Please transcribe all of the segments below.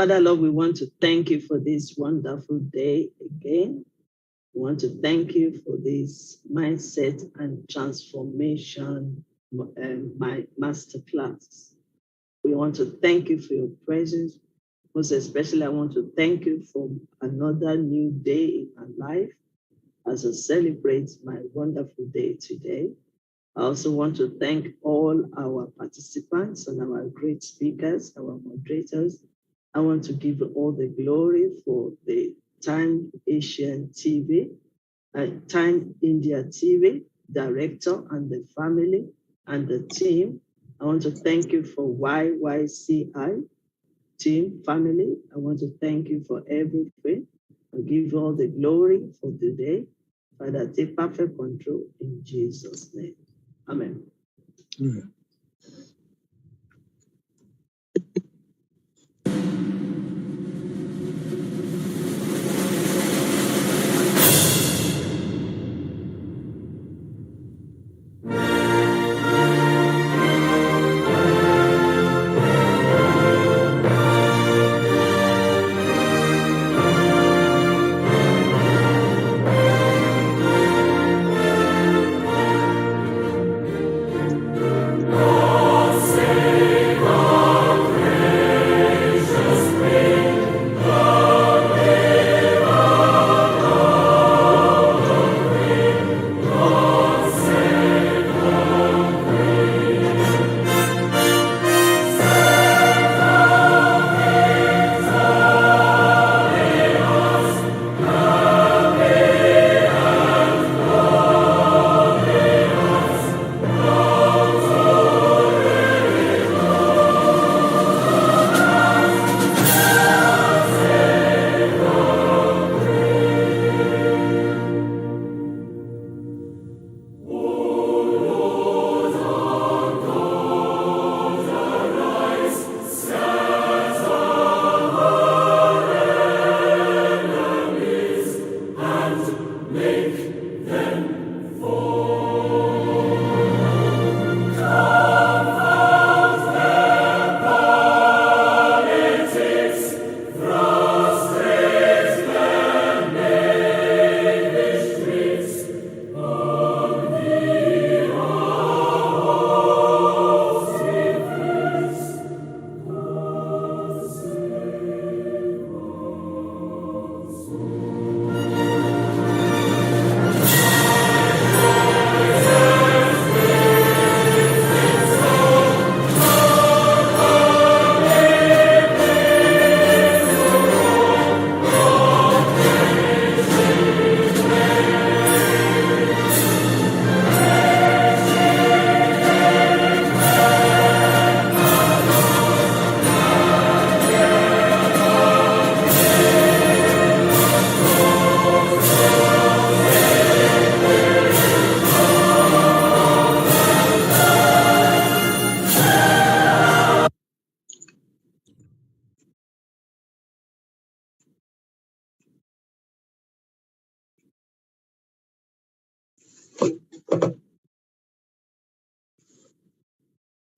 Father, Lord, we want to thank you for this wonderful day again. We want to thank you for this mindset and transformation my masterclass. We want to thank you for your presence. Most especially, I want to thank you for another new day in my life as I celebrate my wonderful day today. I also want to thank all our participants and our great speakers, our moderators. I want to give all the glory for the Time Asian TV, Time India TV director and the family and the team. I want to thank you for YYCI team, family. I want to thank you for everything. I give you all the glory for today. Father, take perfect control in Jesus' name. Amen. Amen.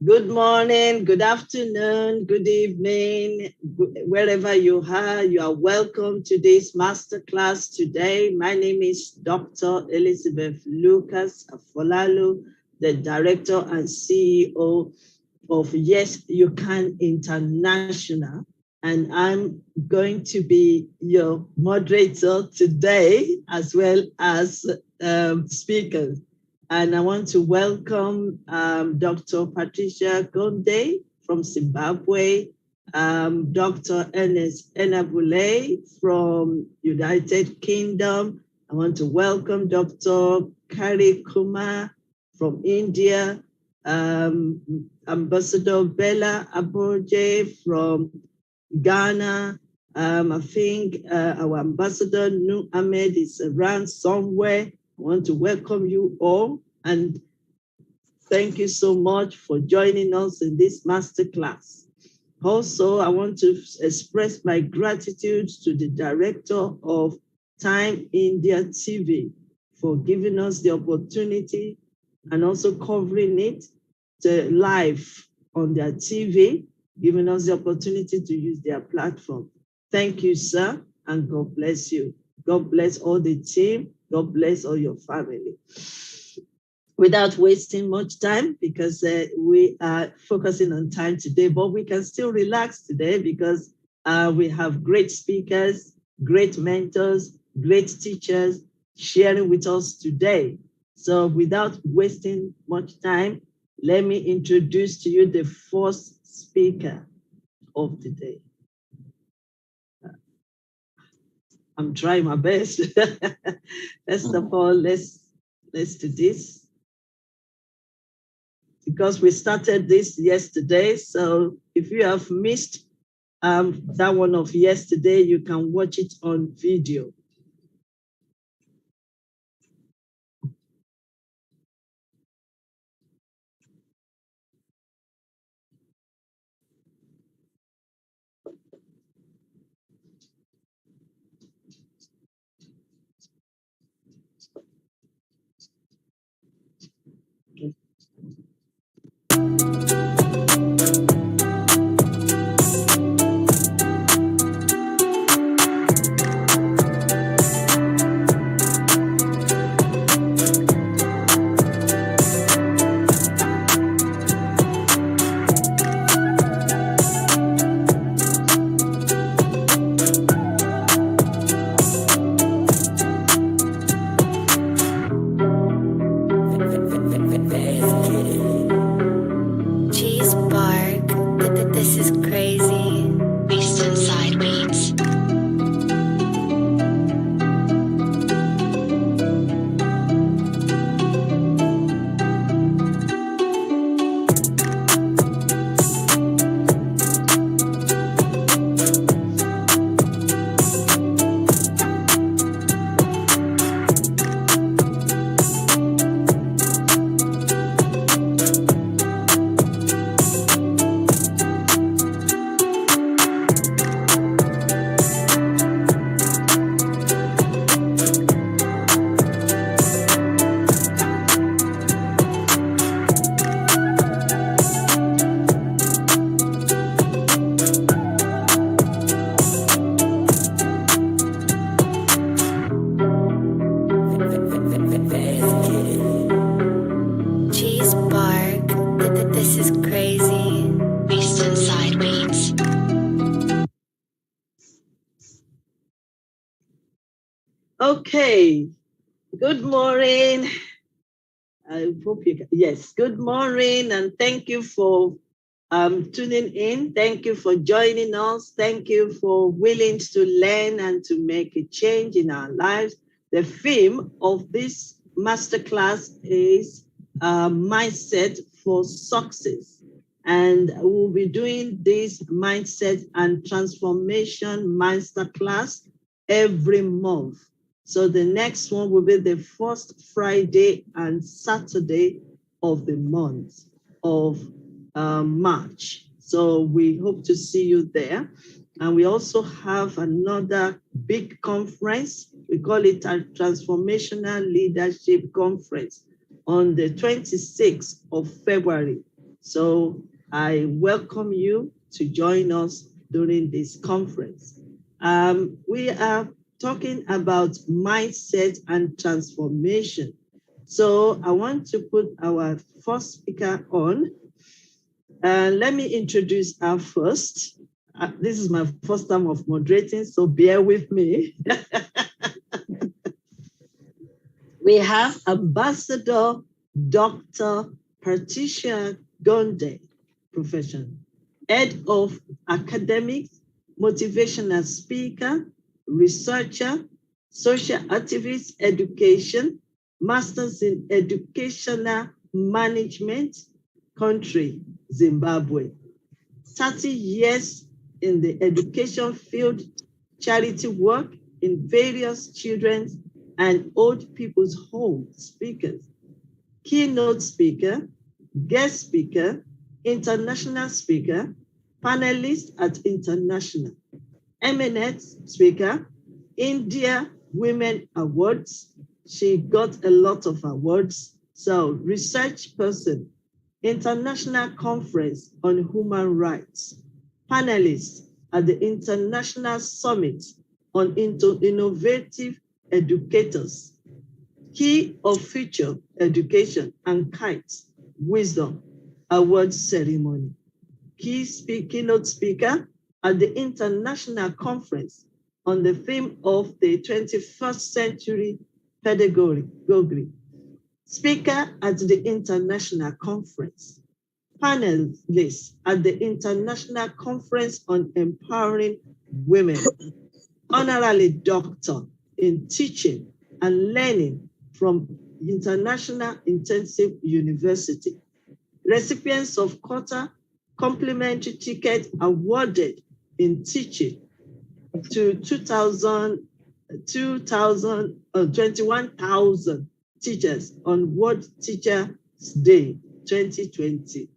Good morning, good afternoon, good evening, wherever you are welcome to this masterclass today. My name is Dr. Elizabeth Lucas Afolalu, the Director and CEO of Yes You Can International. And I'm going to be your moderator today, as well as speakers. And I want to welcome Dr. Patricia Gonde from Zimbabwe, Dr. Ernest Enabule from United Kingdom. I want to welcome Dr. Kari Kumar from India, Ambassador Bella Aboje from Ghana. I think our Ambassador Nu Ahmed is around somewhere. I want to welcome you all and thank you so much for joining us in this masterclass. Also, I want to express my gratitude to the director of Time India TV for giving us the opportunity and also covering it live on their TV, giving us the opportunity to use their platform. Thank you, sir, and God bless you. God bless all the team. God bless all your family. Without wasting much time, because we are focusing on time today, but we can still relax today because we have great speakers, great mentors, great teachers sharing with us today. So without wasting much time, let me introduce to you the first speaker of the day. I'm trying my best. First of all, let's do this. Because we started this yesterday, so if you have missed that one of yesterday, you can watch it on video. Okay, good morning. I hope you can, yes, good morning and thank you for tuning in. Thank you for joining us. Thank you for willing to learn and to make a change in our lives. The theme of this masterclass is mindset for success. And we'll be doing this mindset and transformation masterclass every month. So the next one will be the first Friday and Saturday of the month of March. So we hope to see you there. And we also have another big conference, We call it a Transformational Leadership Conference on the 26th of February. So I welcome you to join us during this conference. We are talking about mindset and transformation. So I want to put our first speaker on. Let me introduce her first. This is my first time of moderating, so bear with me. We have Ambassador Dr. Patricia Gonde, profession, Head of Academics, Motivational Speaker, Researcher, Social Activist Education, Masters in Educational Management, country, Zimbabwe. 30 years in the education field, charity work in various children's and old people's home speakers, keynote speaker, guest speaker, international speaker, panelist at international, eminent speaker, India Women Awards. She got a lot of awards. So research person, International Conference on Human Rights, panelist at the International Summit on Innovative Educators, Key of Future Education and Kites Wisdom Awards Ceremony, keynote speaker at the International Conference on the theme of the 21st Century Pedagogy, speaker at the International Conference, panelist at the International Conference on Empowering Women, honorary doctor in teaching and learning from International Intensive University, recipients of quarter complimentary ticket awarded in teaching to 21,000 teachers on World Teachers Day 2020.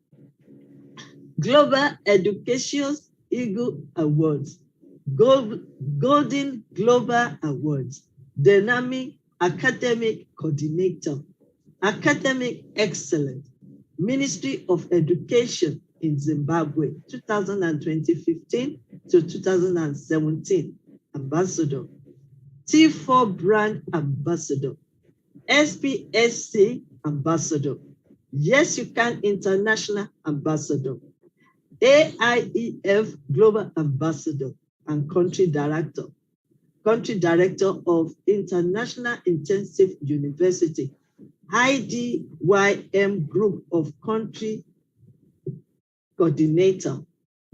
Global Education Eagle Awards, Golden Global Awards, Dynamic Academic Coordinator, Academic Excellence, Ministry of Education in Zimbabwe, 2015 to 2017, Ambassador, T4 Brand Ambassador, SPSC Ambassador, Yes You Can International Ambassador, AIEF Global Ambassador and Country Director of International Intensive University, IDYM Group of Country Coordinator,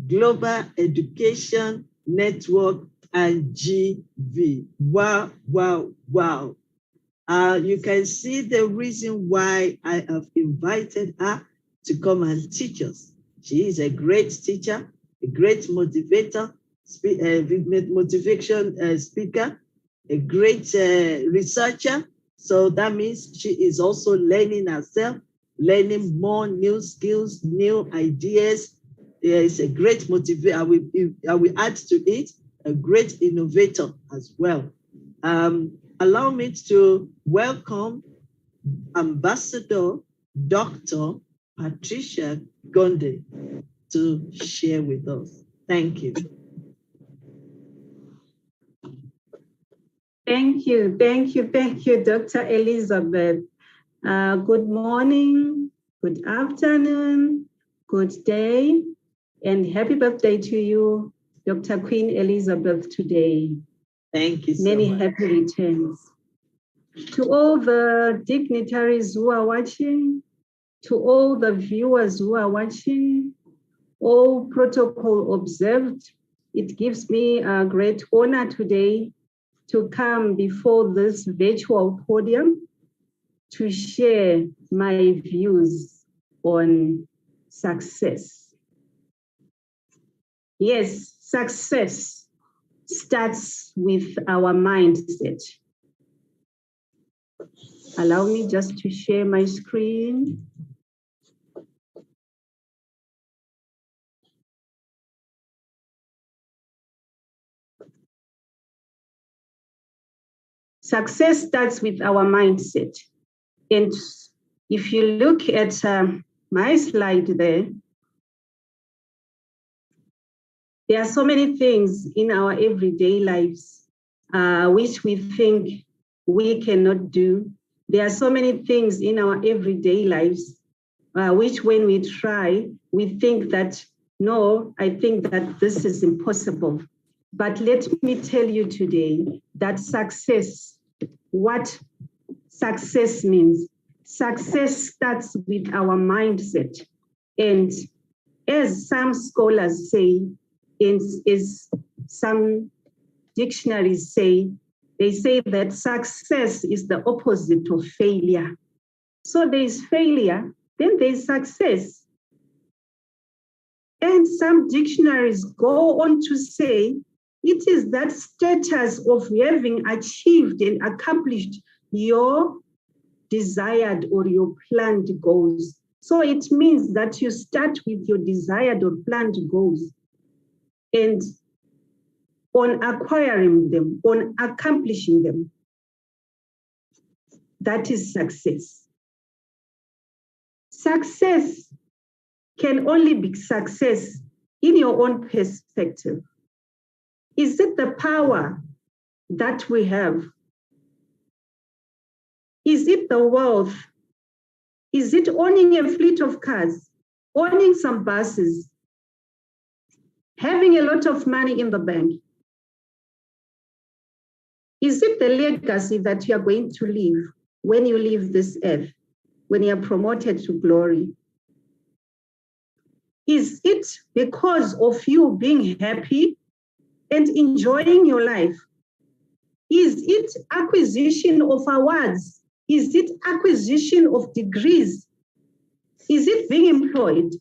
Global Education Network, and GV. Wow, wow, wow. You can see the reason why I have invited her to come and teach us. She is a great teacher, a great motivator, motivation speaker, a great researcher. So that means she is also learning herself, learning more new skills, new ideas. Is a great motivator. I will add to it, a great innovator as well. Allow me to welcome Ambassador Dr. Patricia Gonde to share with us. Thank you. Thank you, Dr. Elizabeth. Good morning, good afternoon, good day, and happy birthday to you, Dr. Queen Elizabeth, today. Thank you so Many much. happy returns. To all the dignitaries who are watching, to all the viewers who are watching, all protocol observed, it gives me a great honor today to come before this virtual podium to share my views on success. Yes, success starts with our mindset. Allow me just to share my screen. Success starts with our mindset. And if you look at my slide there are so many things in our everyday lives which we think we cannot do. There are so many things in our everyday lives which when we try, we think that, no, I think that this is impossible. But let me tell you today that success, what success means. Success starts with our mindset. And as some scholars say, as some dictionaries say, they say that success is the opposite of failure. So there is failure, then there is success. And some dictionaries go on to say it is that status of having achieved and accomplished your desired or your planned goals. So it means that you start with your desired or planned goals, and on acquiring them, on accomplishing them, that is success. Success can only be success in your own perspective. Is it the power that we have? Is it the wealth? Is it owning a fleet of cars, owning some buses, having a lot of money in the bank? Is it the legacy that you are going to leave when you leave this earth, when you are promoted to glory? Is it because of you being happy and enjoying your life? Is it acquisition of awards? Is it acquisition of degrees? Is it being employed?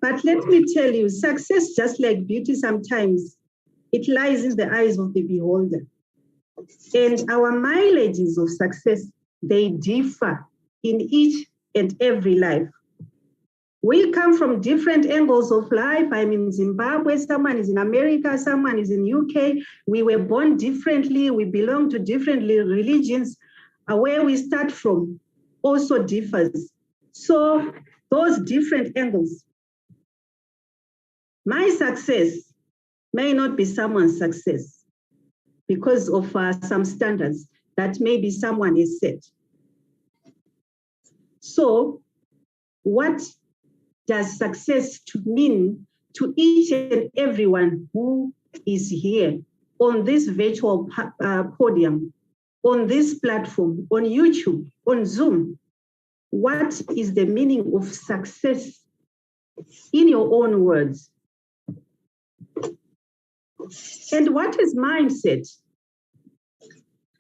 But let me tell you, success, just like beauty sometimes, it lies in the eyes of the beholder. And our mileages of success, they differ in each and every life. We come from different angles of life. I'm in Zimbabwe, someone is in America, someone is in UK. We were born differently. We belong to different religions. Where we start from also differs. So those different angles. My success may not be someone's success because of some standards that maybe someone is set. So what does success mean to each and everyone who is here on this virtual podium, on this platform, on YouTube, on Zoom? What is the meaning of success in your own words? And what is mindset?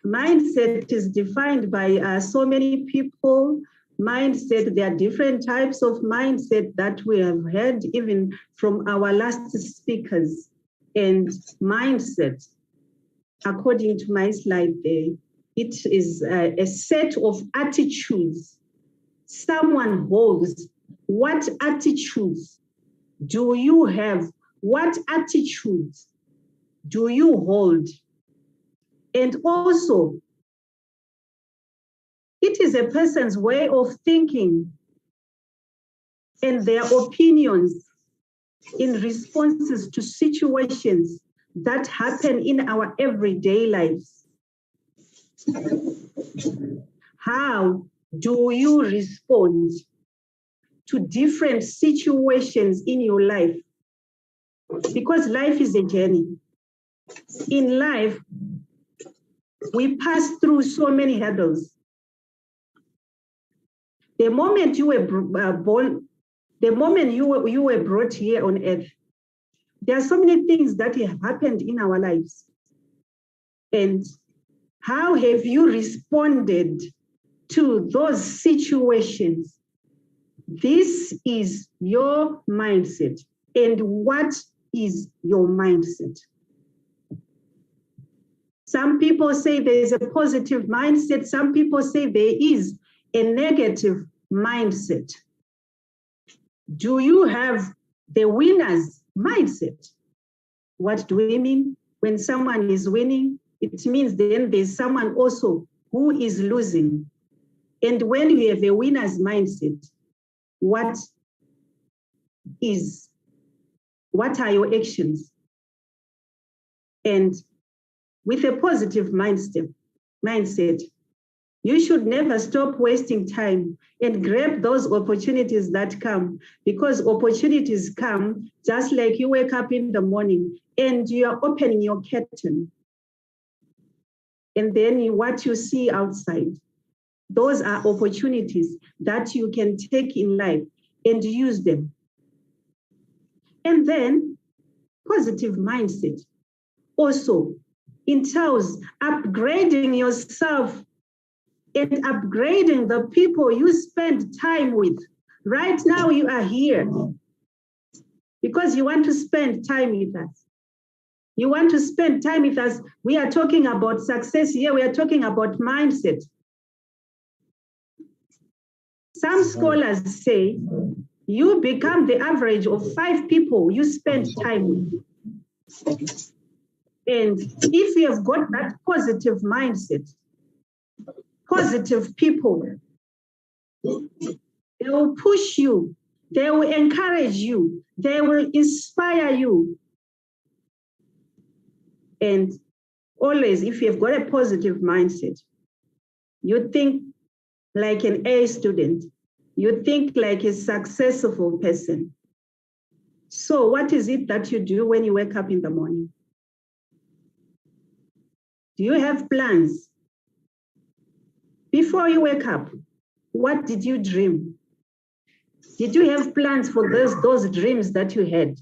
Mindset is defined by so many people. Mindset, there are different types of mindset that we have heard even from our last speakers. And mindset, according to my slide there, it is a set of attitudes someone holds. What attitudes do you have? What attitudes do you hold? And also, it is a person's way of thinking and their opinions in responses to situations that happen in our everyday lives. How do you respond to different situations in your life? Because life is a journey. In life, we pass through so many hurdles. The moment you were born, the moment you were brought here on earth, there are so many things that have happened in our lives. And how have you responded to those situations? This is your mindset. And what is your mindset? Some people say there is a positive mindset. Some people say there is a negative mindset. Do you have the winner's mindset? What do we mean? When someone is winning, it means then there's someone also who is losing. And when you have a winner's mindset, what are your actions? And with a positive mindset, you should never stop wasting time and grab those opportunities that come, because opportunities come just like you wake up in the morning and you are opening your curtain. And then what you see outside, those are opportunities that you can take in life and use them. And then positive mindset also entails upgrading yourself and upgrading the people you spend time with. Right now you are here because you want to spend time with us. You want to spend time with us. We are talking about success here. We are talking about mindset. Some scholars say you become the average of 5 people you spend time with. And if you have got that positive mindset, positive people, they will push you, they will encourage you, they will inspire you. And always, if you've got a positive mindset, you think like an A student, you think like a successful person. So what is it that you do when you wake up in the morning? Do you have plans? Before you wake up, what did you dream? Did you have plans for those dreams that you had?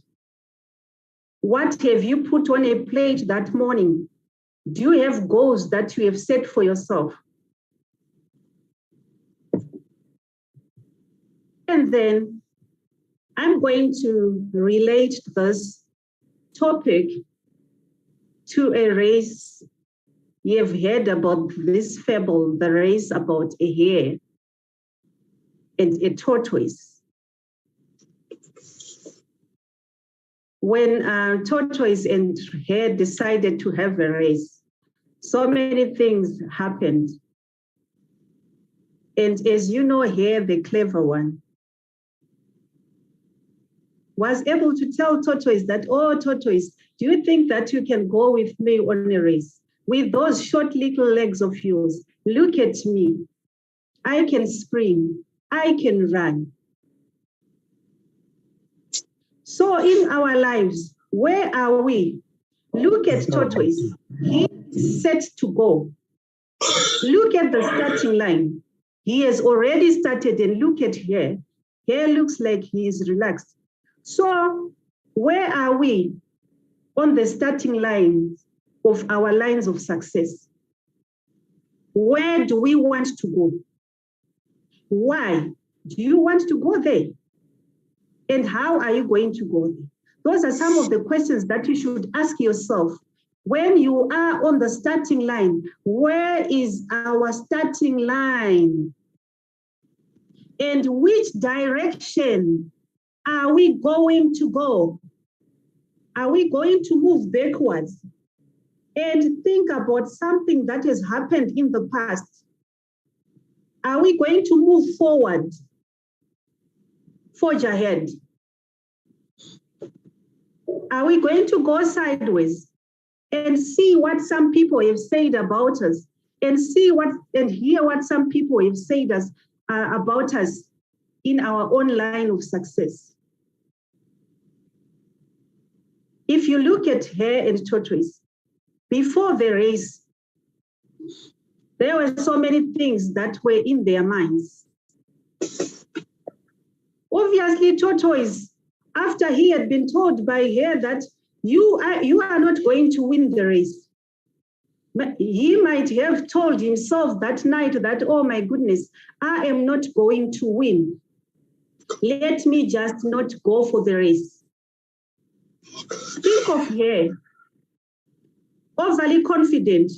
What have you put on a plate that morning? Do you have goals that you have set for yourself? And then I'm going to relate this topic to a race. You've heard about this fable, the race about a hare and a tortoise. When Tortoise and Head decided to have a race, so many things happened. And as you know, Hare, the clever one, was able to tell Tortoise that, oh, Tortoise, do you think that you can go with me on a race? With those short little legs of yours, look at me. I can spring, I can run. So in our lives, where are we? Look at Tortoise. He's set to go. Look at the starting line. He has already started, and look at Hare. Hare looks like he is relaxed. So where are we on the starting line of our lines of success? Where do we want to go? Why do you want to go there? And how are you going to go there? Those are some of the questions that you should ask yourself when you are on the starting line. Where is our starting line? And which direction are we going to go? Are we going to move backwards and think about something that has happened in the past? Are we going to move forward? Forge ahead? Are we going to go sideways and see what some people have said about us and hear what some people have said about us in our own line of success? If you look at Hare and Tortoise, before the race, there were so many things that were in their minds. Obviously, Tortoise, after he had been told by Hare that you are not going to win the race, he might have told himself that night that, oh my goodness, I am not going to win. Let me just not go for the race. Think of Hare, overly confident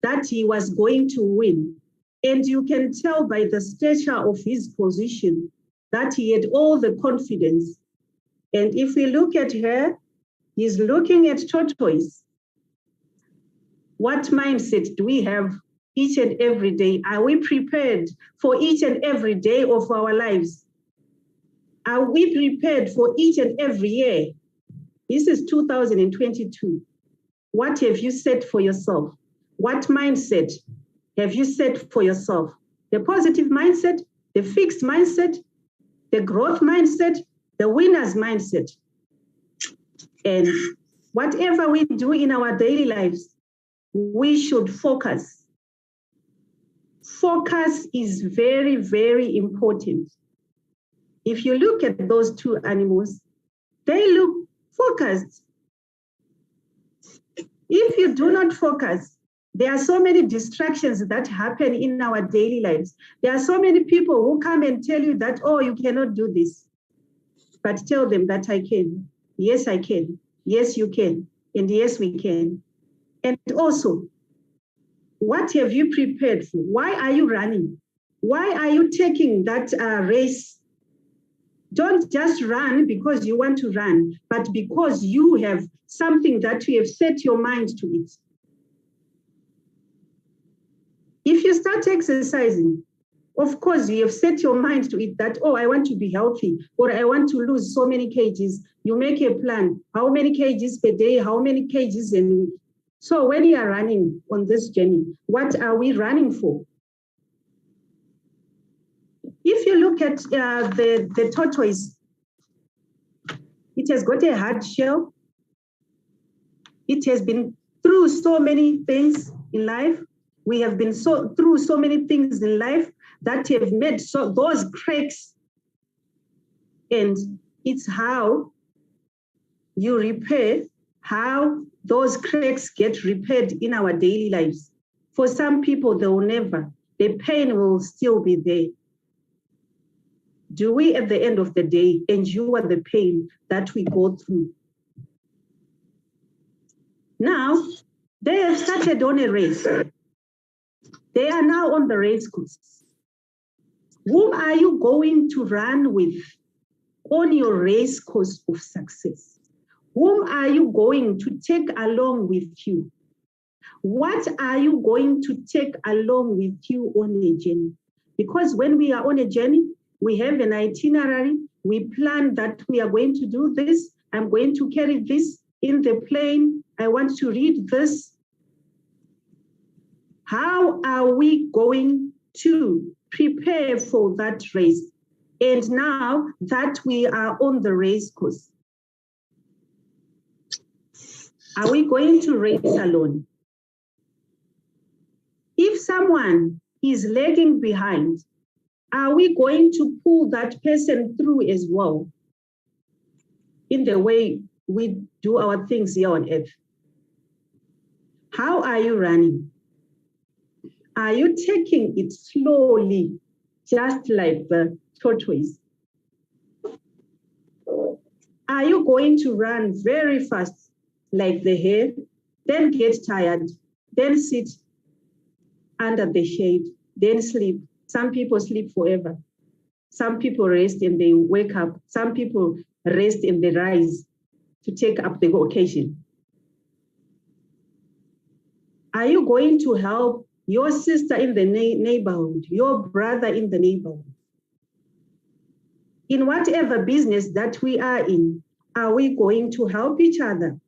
that he was going to win. And you can tell by the stature of his position that he had all the confidence. And if we look at Hare, he's looking at Tortoise. What mindset do we have each and every day? Are we prepared for each and every day of our lives? Are we prepared for each and every year? This is 2022. What have you set for yourself? What mindset have you set for yourself? The positive mindset, the fixed mindset, the growth mindset, the winner's mindset. And whatever we do in our daily lives, we should focus. Focus is very, very important. If you look at those two animals, they look focused. If you do not focus, there are so many distractions that happen in our daily lives. There are so many people who come and tell you that, oh, you cannot do this. But tell them that I can. Yes, I can. Yes, you can. And yes, we can. And also, what have you prepared for? Why are you running? Why are you taking that race? Don't just run because you want to run, but because you have something that you have set your mind to it. If you start exercising, of course, you have set your mind to it that, oh, I want to be healthy, or I want to lose so many kgs. You make a plan, how many kgs per day, how many kgs in a week. So when you are running on this journey, what are we running for? If you look at the tortoise, it has got a hard shell. It has been through so many things in life. We have been through so many things in life that have made those cracks. And it's how you repair, how those cracks get repaired in our daily lives. For some people, they will never. The pain will still be there. Do we, at the end of the day, endure the pain that we go through? Now, they have started on a race. They are now on the race course. Whom are you going to run with on your race course of success? Whom are you going to take along with you? What are you going to take along with you on a journey? Because when we are on a journey, we have an itinerary. We plan that we are going to do this. I'm going to carry this in the plane. I want to read this. How are we going to prepare for that race? And now that we are on the race course, are we going to race alone? If someone is lagging behind, are we going to pull that person through as well in the way we do our things here on earth? How are you running? Are you taking it slowly, just like the tortoise? Are you going to run very fast, like the hare, then get tired, then sit under the shade, then sleep? Some people sleep forever. Some people rest and they wake up. Some people rest and they rise to take up the occasion. Are you going to help your sister in the neighborhood, your brother in the neighborhood? In whatever business that we are in, are we going to help each other?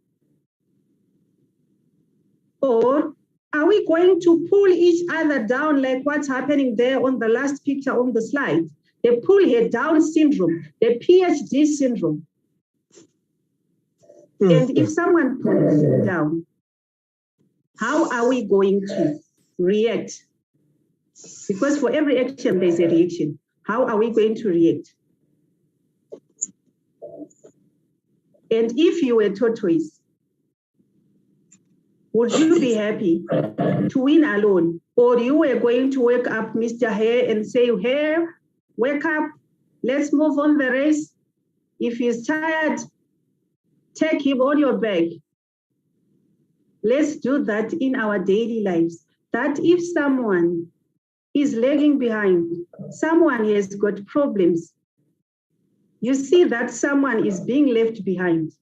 Or are we going to pull each other down like what's happening there on the last picture on the slide? The pull head down syndrome, the PhD syndrome. And if someone pulls you down, how are we going to react? Because for every action, there's a reaction. How are we going to react? And if you were tortoise, would you be happy to win alone? Or you were going to wake up Mr. Hare and say, Hare, wake up, let's move on the race. If he's tired, take him on your back. Let's do that in our daily lives. That if someone is lagging behind, someone has got problems, you see that someone is being left behind.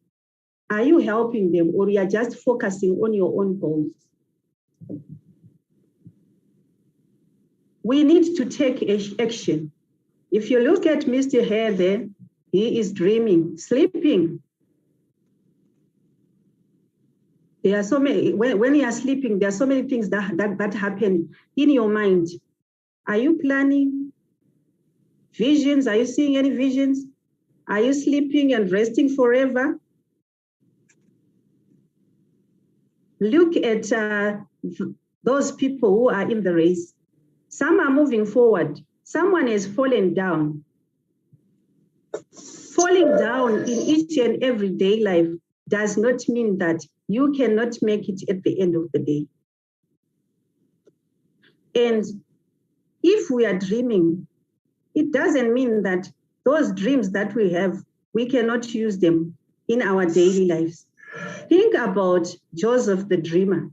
Are you helping them, or you are just focusing on your own goals? We need to take action. If you look at Mr. Hare there, he is dreaming, sleeping. There are so many, when you are sleeping, there are so many things that happen in your mind. Are you planning visions? Are you seeing any visions? Are you sleeping and resting forever? Look at those people who are in the race. Some are moving forward. Someone has fallen down. Falling down in each and every day life does not mean that you cannot make it at the end of the day. And if we are dreaming, it doesn't mean that those dreams that we have, we cannot use them in our daily lives. Think about Joseph the dreamer.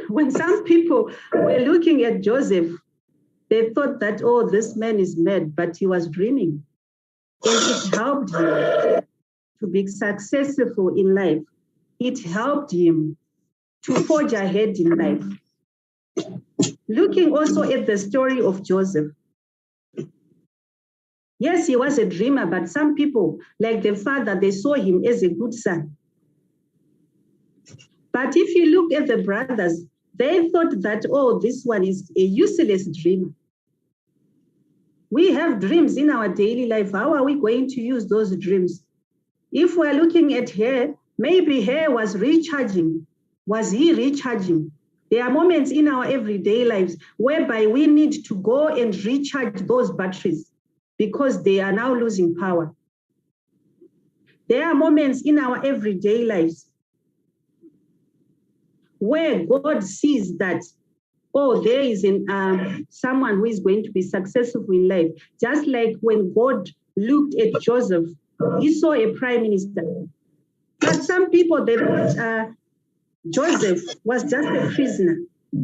When some people were looking at Joseph, they thought that, oh, this man is mad, but he was dreaming. And it helped him to be successful in life. It helped him to forge ahead in life. Looking also at the story of Joseph. Yes, he was a dreamer, but some people, like the father, they saw him as a good son. But if you look at the brothers, they thought that, oh, this one is a useless dreamer. We have dreams in our daily life. How are we going to use those dreams? If we're looking at Hare, maybe Hare was recharging. Was he recharging? There are moments in our everyday lives whereby we need to go and recharge those batteries because they are now losing power. There are moments in our everyday lives where God sees that, oh, there is someone who is going to be successful in life. Just like when God looked at Joseph, he saw a prime minister. But some people, they thought Joseph was just a prisoner.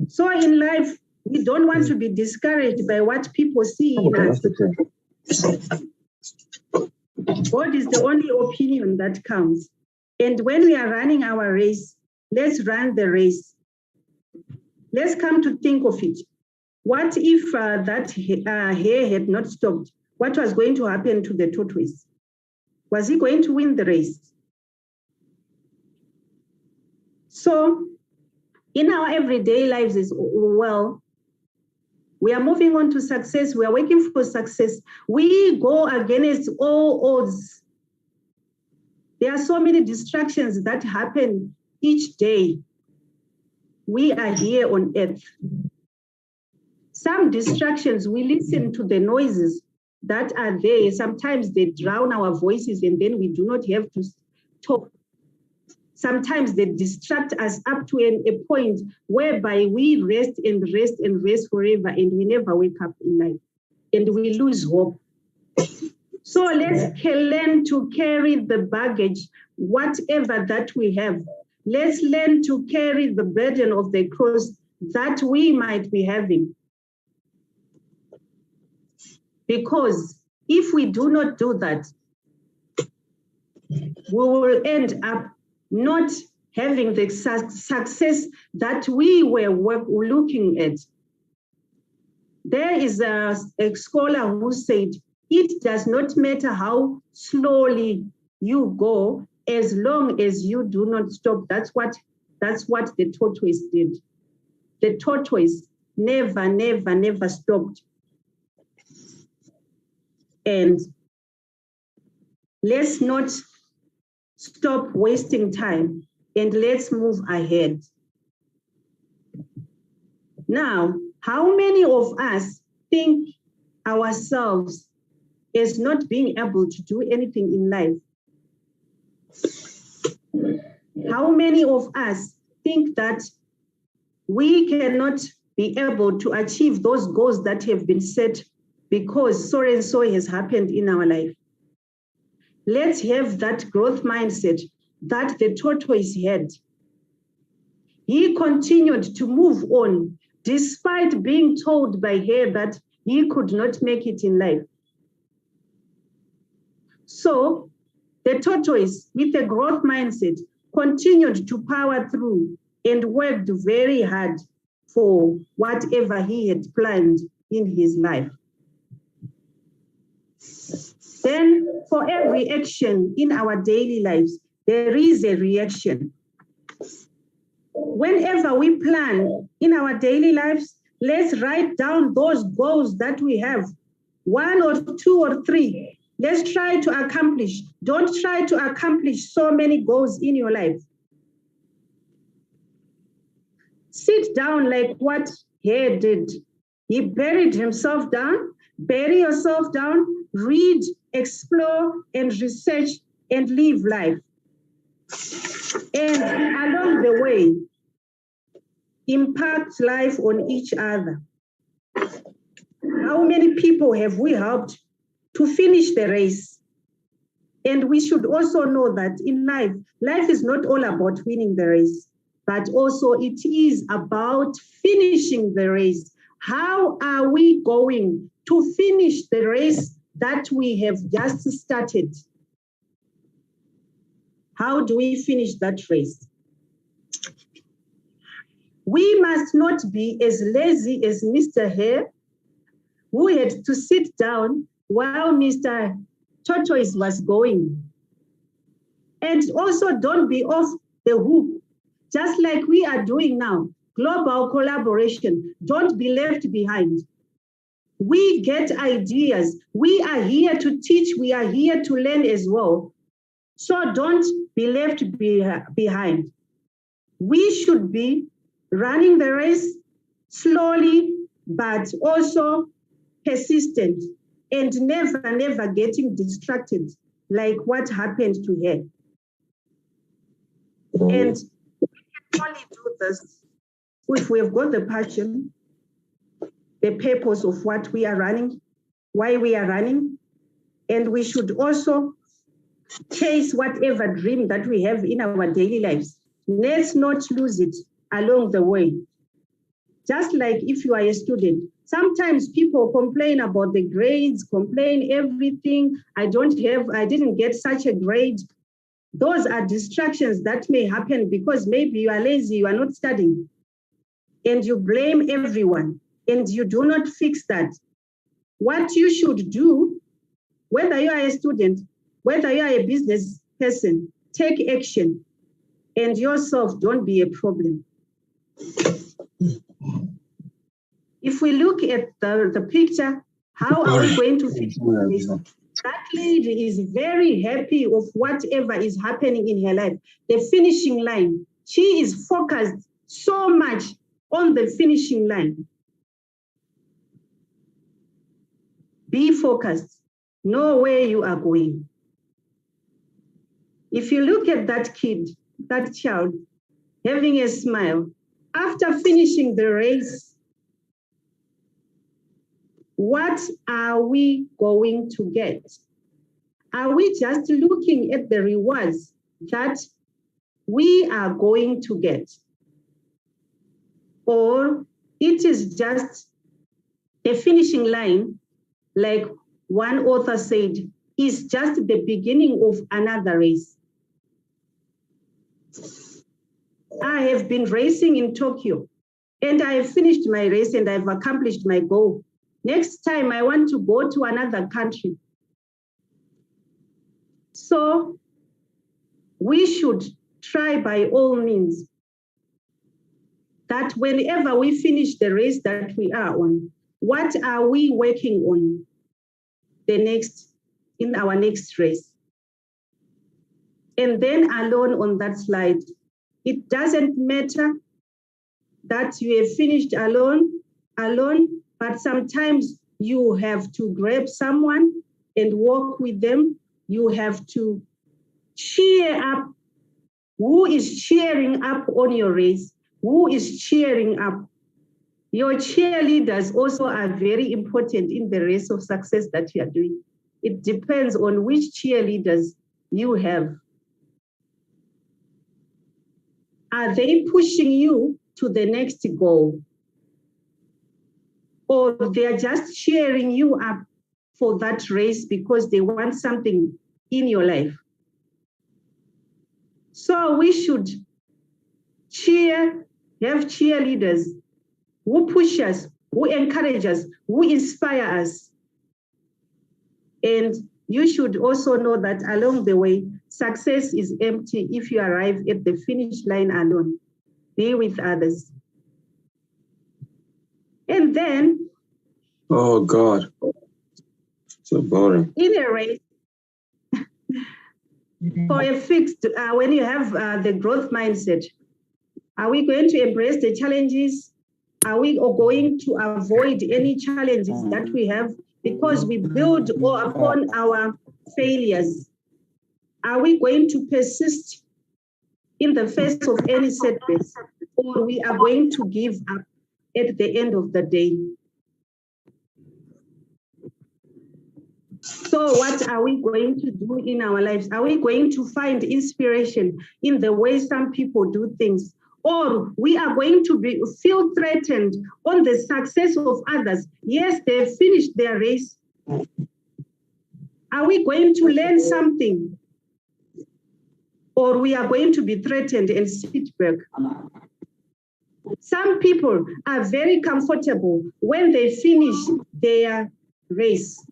So in life, we don't want to be discouraged by what people see in us. God is the only opinion that counts. And when we are running our race, let's run the race. Let's come to think of it. What if that Hare had not stopped? What was going to happen to the tortoise? Was he going to win the race? So in our everyday lives as well, we are moving on to success. We are working for success. We go against all odds. There are so many distractions that happen each day. We are here on earth. Some distractions, we listen to the noises that are there. Sometimes they drown our voices and then we do not have to talk. Sometimes they distract us up to a point whereby we rest and rest and rest forever and we never wake up in life and we lose hope. So let's learn to carry the baggage, whatever that we have. Let's learn to carry the burden of the cross that we might be having. Because if we do not do that, we will end up not having the success that we were looking at. There is a scholar who said, it does not matter how slowly you go, as long as you do not stop. That's what the tortoise did. The tortoise never stopped. And let's not stop wasting time and let's move ahead. Now, how many of us think ourselves as not being able to do anything in life? How many of us think that we cannot be able to achieve those goals that have been set because so and so has happened in our life? Let's have that growth mindset that the tortoise had. He continued to move on despite being told by Hare that he could not make it in life. So the tortoise, with a growth mindset, continued to power through and worked very hard for whatever he had planned in his life. Then for every action in our daily lives, there is a reaction. Whenever we plan in our daily lives, let's write down those goals that we have, 1 or 2 or 3. Let's try to accomplish. Don't try to accomplish so many goals in your life. Sit down like what he did. He buried himself down. Bury yourself down, read, explore, and research, and live life. And along the way, impact life on each other. How many people have we helped to finish the race? And we should also know that in life, life is not all about winning the race, but also it is about finishing the race. How are we going to finish the race that we have just started? How do we finish that race? We must not be as lazy as Mr. Hare, who had to sit down while Mr. Tortoise was going. And also don't be off the hook, just like we are doing now. Global collaboration, don't be left behind. We get ideas. We are here to teach. We are here to learn as well. So don't be left behind. We should be running the race slowly, but also persistent and never getting distracted like what happened to her. And we can only do this if we've got the passion, the purpose of what we are running, why we are running, and we should also chase whatever dream that we have in our daily lives. Let's not lose it along the way. Just like if you are a student, sometimes people complain about the grades, complain everything. I didn't get such a grade. Those are distractions that may happen because maybe you are lazy, you are not studying, and you blame everyone, and you do not fix that. What you should do, whether you are a student, whether you are a business person, take action, and yourself don't be a problem. If we look at the picture, how are we going to fix this? That lady is very happy of whatever is happening in her life. The finishing line, she is focused so much on the finishing line. Be focused. Know where you are going. If you look at that kid, that child, having a smile, after finishing the race, what are we going to get? Are we just looking at the rewards that we are going to get? Or it is just a finishing line, like one author said, is just the beginning of another race. I have been racing in Tokyo, and I have finished my race and I've accomplished my goal. Next time I want to go to another country. So we should try by all means that whenever we finish the race that we are on, what are we working on in our next race? And then alone on that slide, it doesn't matter that you have finished alone, but sometimes you have to grab someone and walk with them. You have to cheer up. Who is cheering up on your race? Who is cheering up? Your cheerleaders also are very important in the race of success that you are doing. It depends on which cheerleaders you have. Are they pushing you to the next goal? Or they're just cheering you up for that race because they want something in your life? So we should have cheerleaders who push us, who encourage us, who inspire us. And you should also know that along the way, success is empty if you arrive at the finish line alone. Be with others. And then, oh God, so boring. In a race, for a fixed, when you have the growth mindset, are we going to embrace the challenges? Are we going to avoid any challenges that we have because we build upon our failures? Are we going to persist in the face of any setbacks, or we are going to give up at the end of the day? So what are we going to do in our lives? Are we going to find inspiration in the way some people do things? Or we are going to feel threatened on the success of others? Yes, they've finished their race. Are we going to learn something? Or we are going to be threatened and sit back? Some people are very comfortable when they finish their race.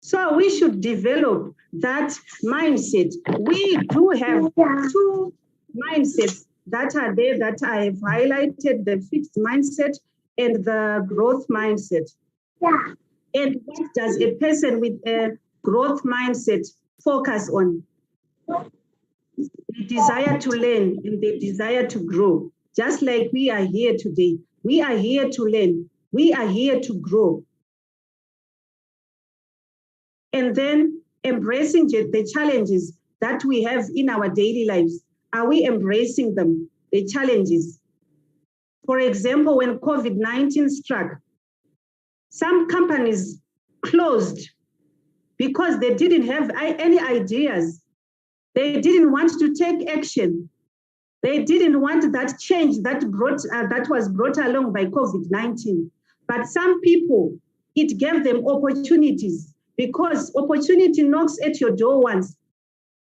So we should develop that mindset. We do have two mindsets that are there that I have highlighted, the fixed mindset and the growth mindset. Yeah. And what does a person with a growth mindset focus on? The desire to learn and the desire to grow. Just like we are here today. We are here to learn. We are here to grow. And then embracing the challenges that we have in our daily lives. Are we embracing them, the challenges? For example, when COVID-19 struck, some companies closed because they didn't have any ideas. They didn't want to take action. They didn't want that change that was brought along by COVID-19. But some people, it gave them opportunities, because opportunity knocks at your door once.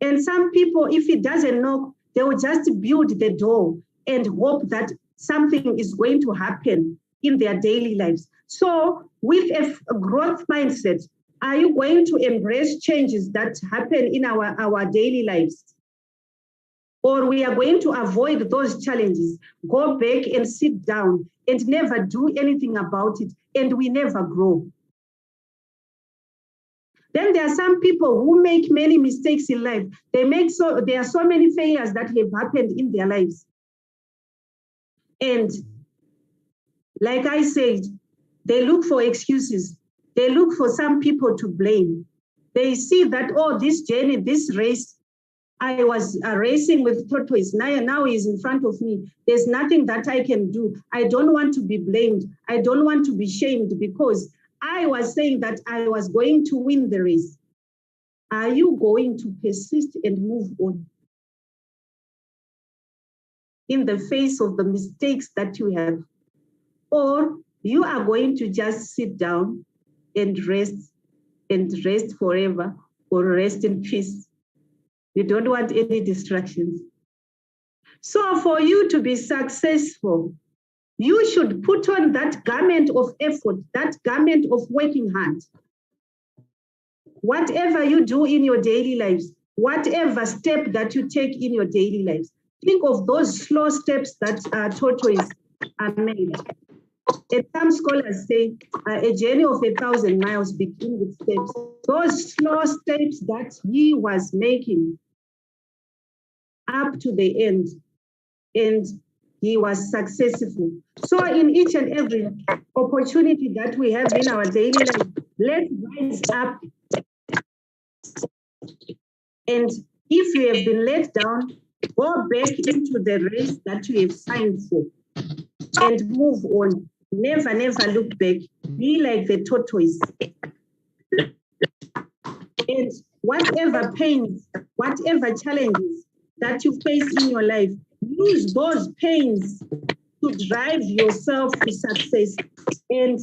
And some people, if it doesn't knock, they will just build the door and hope that something is going to happen in their daily lives. So with a growth mindset, are you going to embrace changes that happen in our daily lives? Or we are going to avoid those challenges, go back and sit down and never do anything about it, and we never grow? Then there are some people who make many mistakes in life. There are so many failures that have happened in their lives. And like I said, they look for excuses. They look for some people to blame. They see that, oh, this journey, this race, I was racing with Tortoise. Now he's in front of me. There's nothing that I can do. I don't want to be blamed. I don't want to be shamed because I was saying that I was going to win the race. Are you going to persist and move on in the face of the mistakes that you have? Or you are going to just sit down and rest forever, or rest in peace? You don't want any distractions. So for you to be successful, you should put on that garment of effort, that garment of working hard. Whatever you do in your daily lives, whatever step that you take in your daily lives, think of those slow steps that Tortoise made. And some scholars say a journey of 1,000 miles begins with steps. Those slow steps that he was making up to the end, and he was successful. So in each and every opportunity that we have in our daily life, let's rise up. And if you have been let down, go back into the race that you have signed for and move on. Never, never look back. Be like the tortoise. And whatever pains, whatever challenges that you face in your life, use those pains to drive yourself to success. And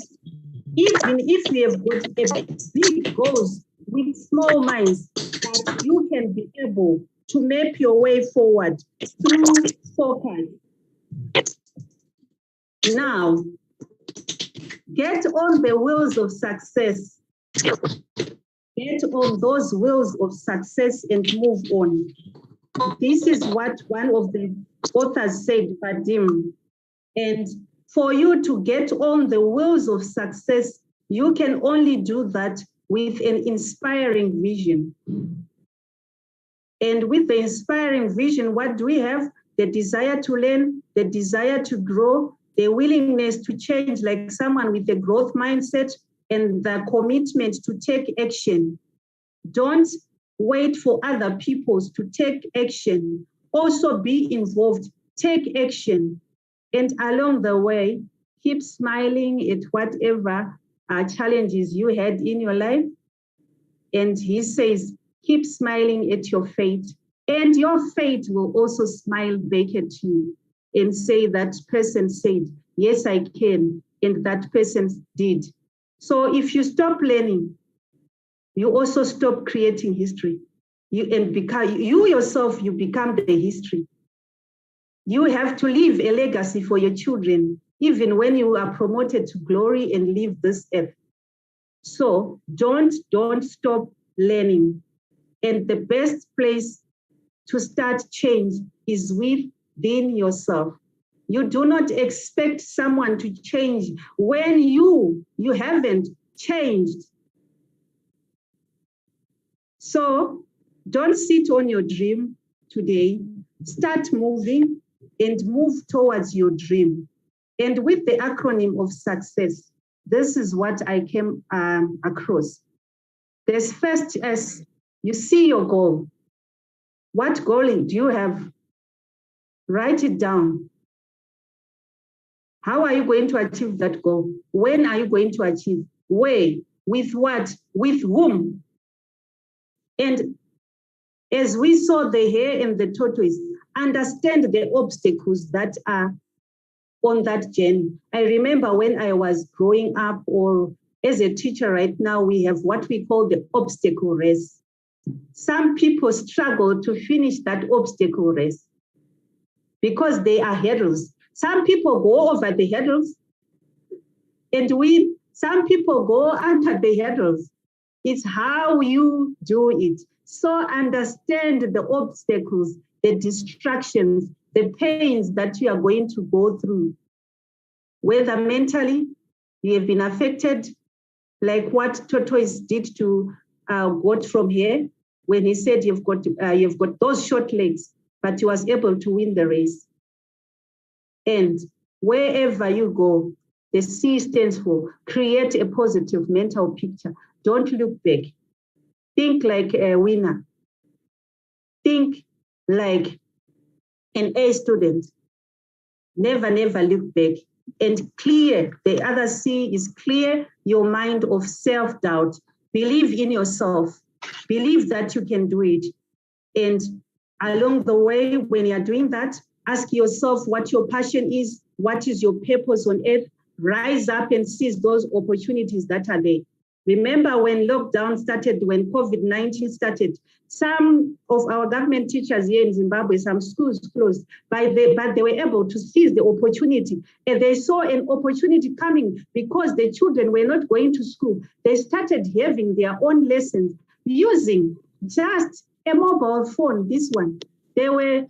even if you have got a big goals with small minds, that you can be able to map your way forward through focus. Now, get on the wheels of success. Get on those wheels of success and move on. This is what one of the authors said, Vadim. And for you to get on the wheels of success, you can only do that with an inspiring vision. And with the inspiring vision, what do we have? The desire to learn, the desire to grow, the willingness to change, like someone with a growth mindset, and the commitment to take action. Don't wait for other people to take action. Also be involved, take action. And along the way, keep smiling at whatever challenges you had in your life. And he says, keep smiling at your fate. And your fate will also smile back at you and say, that person said, yes, I can. And that person did. So if you stop learning, you also stop creating history. You yourself, you become the history. You have to leave a legacy for your children, even when you are promoted to glory and leave this earth. So don't stop learning. And the best place to start change is within yourself. You do not expect someone to change when you haven't changed. So don't sit on your dream today. Start moving and move towards your dream. And with the acronym of success, this is what I came across. There's first S, you see your goal. What goal do you have? Write it down. How are you going to achieve that goal? When are you going to achieve? Where? With what? With whom? And as we saw the hare and the tortoise, understand the obstacles that are on that journey. I remember when I was growing up, or as a teacher right now, we have what we call the obstacle race. Some people struggle to finish that obstacle race because they are hurdles. Some people go over the hurdles and win. Some people go under the hurdles. It's how you do it. So understand the obstacles, the distractions, the pains that you are going to go through. Whether mentally you have been affected, like what Tortoise did to got from here, when he said you've got those short legs, but he was able to win the race. And wherever you go, the C stands for create a positive mental picture. Don't look back. Think like a winner. Think like an A student. Never look back. And clear, the other C is clear your mind of self-doubt. Believe in yourself. Believe that you can do it. And along the way, when you're doing that, ask yourself what your passion is, what is your purpose on earth. Rise up and seize those opportunities that are there. Remember when lockdown started, when COVID-19 started, some of our government teachers here in Zimbabwe, some schools closed, but they were able to seize the opportunity. And they saw an opportunity coming because the children were not going to school. They started having their own lessons using just a mobile phone, this one. They were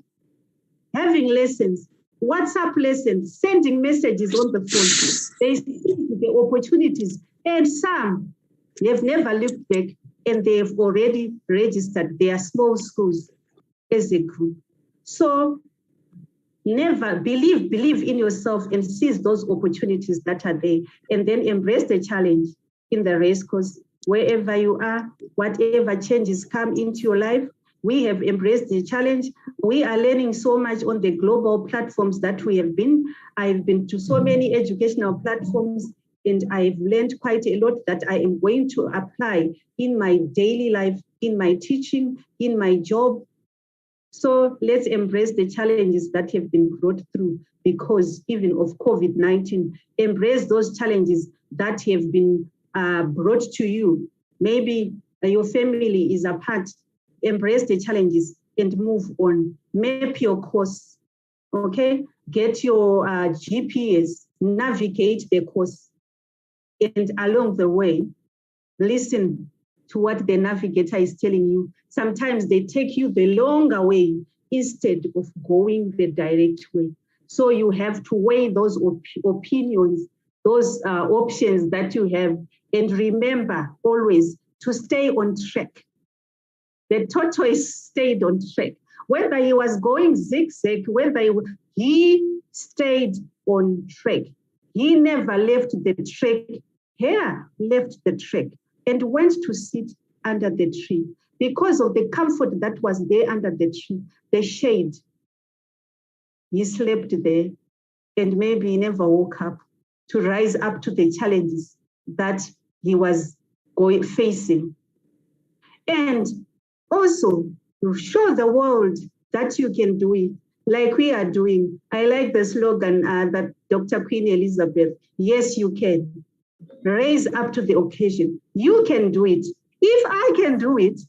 having lessons, WhatsApp lessons, sending messages on the phone. They seized the opportunities, and some they've never looked back, and they've already registered their small schools as a group. So never believe in yourself and seize those opportunities that are there, and then embrace the challenge in the race, because wherever you are, whatever changes come into your life, we have embraced the challenge. We are learning so much on the global platforms that we have been. I've been to so many educational platforms, and I've learned quite a lot that I am going to apply in my daily life, in my teaching, in my job. So let's embrace the challenges that have been brought through because even of COVID-19. Embrace those challenges that have been brought to you. Maybe your family is apart. Embrace the challenges. and move on. Map your course, okay? Get your GPS, navigate the course, and along the way, listen to what the navigator is telling you. Sometimes they take you the longer way instead of going the direct way. So you have to weigh those opinions, those options that you have, and remember always to stay on track. The tortoise stayed on track. Whether he was going zigzag, he stayed on track. He never left the track. Hare left the track and went to sit under the tree because of the comfort that was there under the tree, the shade. He slept there and maybe he never woke up to rise up to the challenges that he was facing. And also show the world that you can do it like we are doing. I like the slogan that Dr. Queen Elizabeth, yes, you can. Raise up to the occasion. You can do it. If I can do it,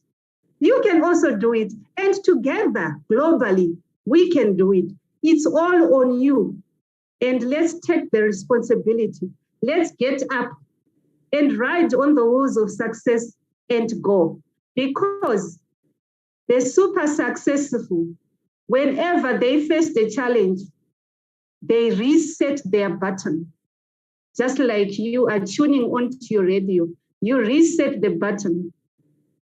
you can also do it. And together, globally, we can do it. It's all on you. And let's take the responsibility. Let's get up and ride on the wheels of success and go. Because the super successful, whenever they face the challenge, they reset their button. Just like you are tuning onto your radio, you reset the button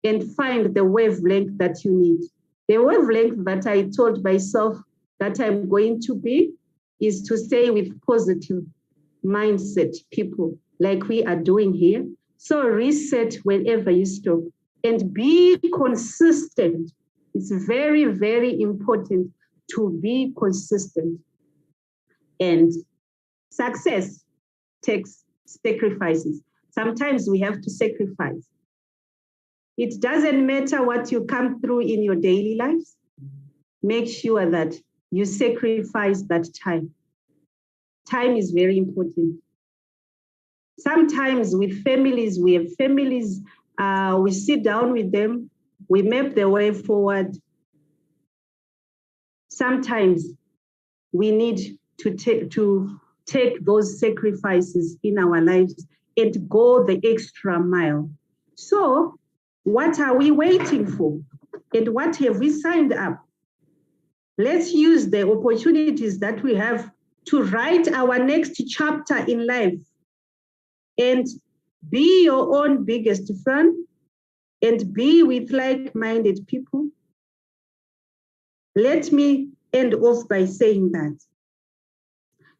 and find the wavelength that you need. The wavelength that I told myself that I'm going to be is to stay with positive mindset people like we are doing here. So reset whenever you stop and be consistent. It's very, very important to be consistent. And success takes sacrifices. Sometimes we have to sacrifice. It doesn't matter what you come through in your daily lives. Make sure that you sacrifice that time. Time is very important. Sometimes with families, we have families, we sit down with them, we map the way forward. Sometimes we need to take those sacrifices in our lives and go the extra mile. So what are we waiting for? And what have we signed up? Let's use the opportunities that we have to write our next chapter in life and be your own biggest friend and be with like-minded people. Let me end off by saying that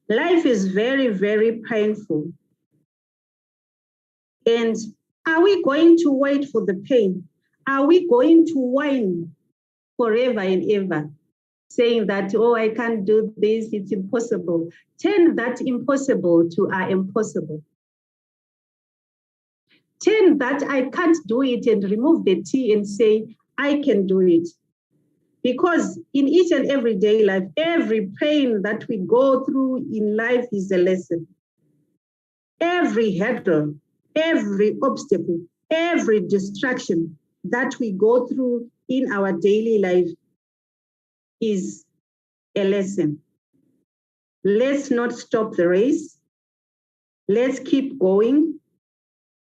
life is very, very painful. And are we going to wait for the pain? Are we going to whine forever and ever, saying that, oh, I can't do this, it's impossible? Turn that impossible to impossible. Turn that I can't do it and remove the T and say, I can do it. Because in each and everyday life, every pain that we go through in life is a lesson. Every hurdle, every obstacle, every distraction that we go through in our daily life is a lesson. Let's not stop the race. Let's keep going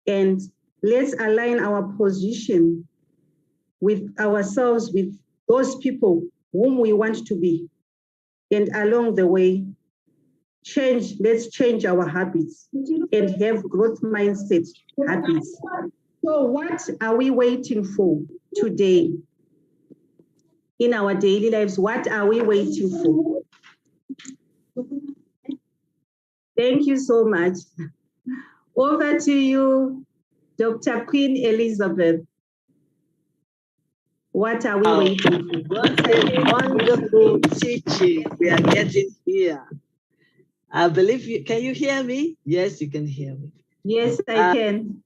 and let's align our position with ourselves, with those people whom we want to be. And along the way, let's change our habits and have growth mindset habits. So what are we waiting for today? In our daily lives, what are we waiting for? Thank you so much. Over to you, Dr. Queen Elizabeth. What are we waiting for? What a wonderful teaching we are getting here. I believe you, can you hear me? Yes, you can hear me. Yes, I can.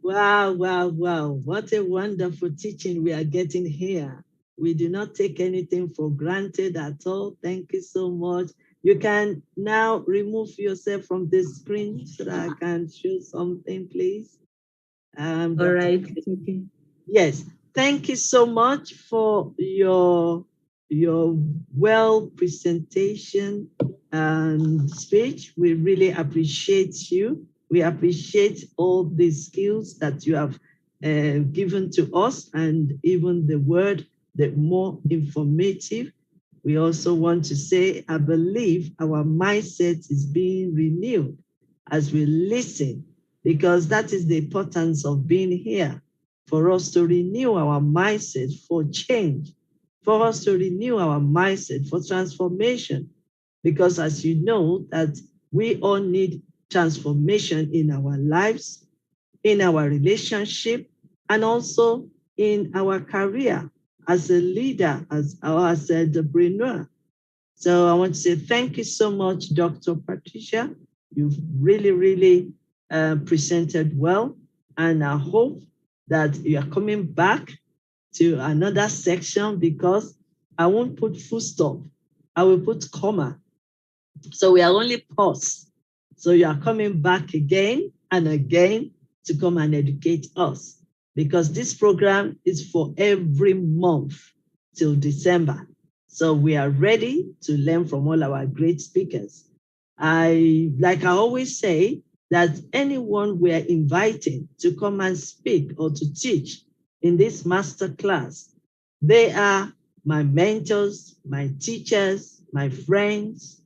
Wow, wow, wow. What a wonderful teaching we are getting here. We do not take anything for granted at all. Thank you so much. You can now remove yourself from the screen so that I can show something, please. All right. Okay. Yes. thank you so much for your well presentation and speech. We really appreciate you. We appreciate all the skills that you have given to us, and even the word, the more informative. We also want to say, I believe our mindset is being renewed as we listen, because that is the importance of being here, for us to renew our mindset for change, for us to renew our mindset for transformation. Because as you know, that we all need transformation in our lives, in our relationship, and also in our career as a leader, as an entrepreneur. So I want to say thank you so much, Dr. Patricia. You've really presented well, and I hope that you are coming back to another section, because I won't put full stop. I will put comma. So we are only pause. So you are coming back again and again to come and educate us, because this program is for every month till December. So we are ready to learn from all our great speakers. Like I always say, that anyone we are inviting to come and speak or to teach in this masterclass, they are my mentors, my teachers, my friends.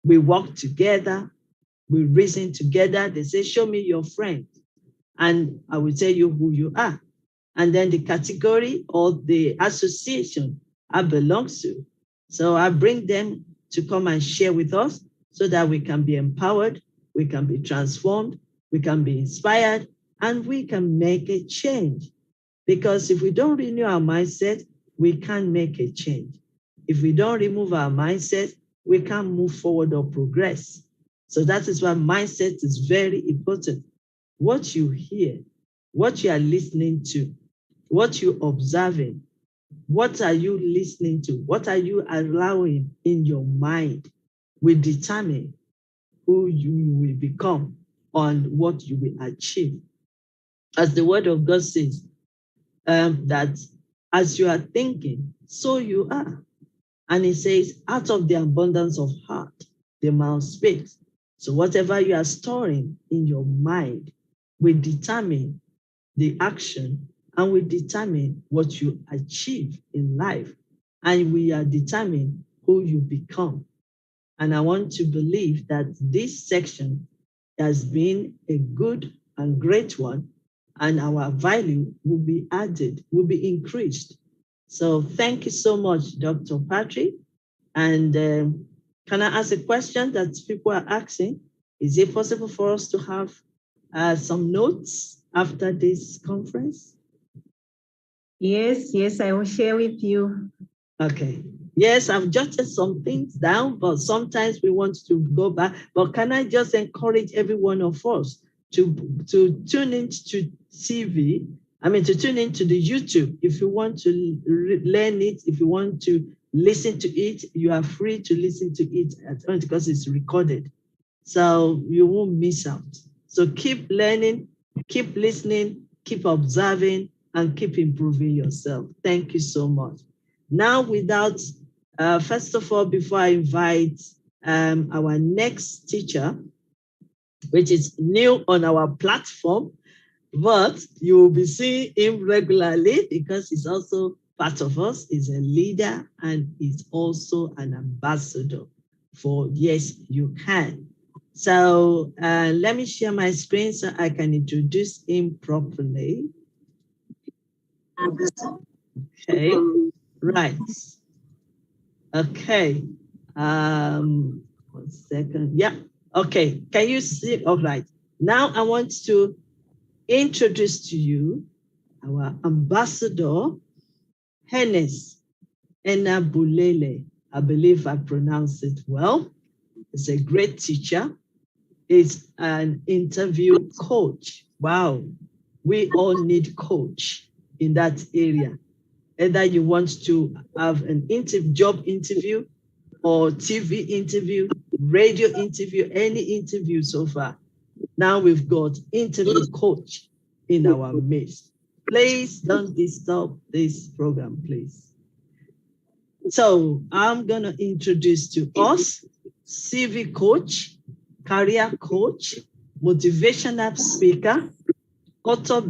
We work together, we reason together. They say, show me your friend, and I will tell you who you are. And then the category or the association I belong to. So I bring them to come and share with us, so that we can be empowered, we can be transformed, we can be inspired, and we can make a change. Because if we don't renew our mindset, we can't make a change. If we don't remove our mindset, we can't move forward or progress. So that is why mindset is very important. What you hear, what you are listening to, what you're observing, what are you listening to, what are you allowing in your mind, will determine who you will become and what you will achieve. As the word of God says, that as you are thinking, so you are. And it says, out of the abundance of heart, the mouth speaks. So whatever you are storing in your mind will determine the action, and will determine what you achieve in life. And we are determining who you become. And I want to believe that this section has been a good and great one, and our value will be added, will be increased. So thank you so much, Dr. Patrick. And can I ask a question that people are asking? Is it possible for us to have some notes after this conference? Yes, I will share with you. Okay. Yes, I've jotted some things down, but sometimes we want to go back. But can I just encourage every one of us to tune into TV? I mean, to tune into the YouTube. If you want to learn it, if you want to listen to it, you are free to listen to it at home, because it's recorded. So you won't miss out. So keep learning, keep listening, keep observing, and keep improving yourself. Thank you so much. Now, without, first of all, before I invite our next teacher, which is new on our platform, but you will be seeing him regularly, because he's also part of us. He's a leader, and he's also an ambassador for Yes, You Can. So let me share my screen so I can introduce him properly. Okay, right. Okay, 1 second. Yeah, okay. Can you see? All right. Now I want to introduce to you our ambassador, Hennes Enabulele. I believe I pronounced it well. He's a great teacher. He's an interview coach. Wow, we all need coach in that area. Either you want to have an job interview, or TV interview, radio interview, any interview so far. Now we've got interview coach in our midst. Please don't disturb this program, please. So I'm going to introduce to us CV coach, career coach, motivational speaker, author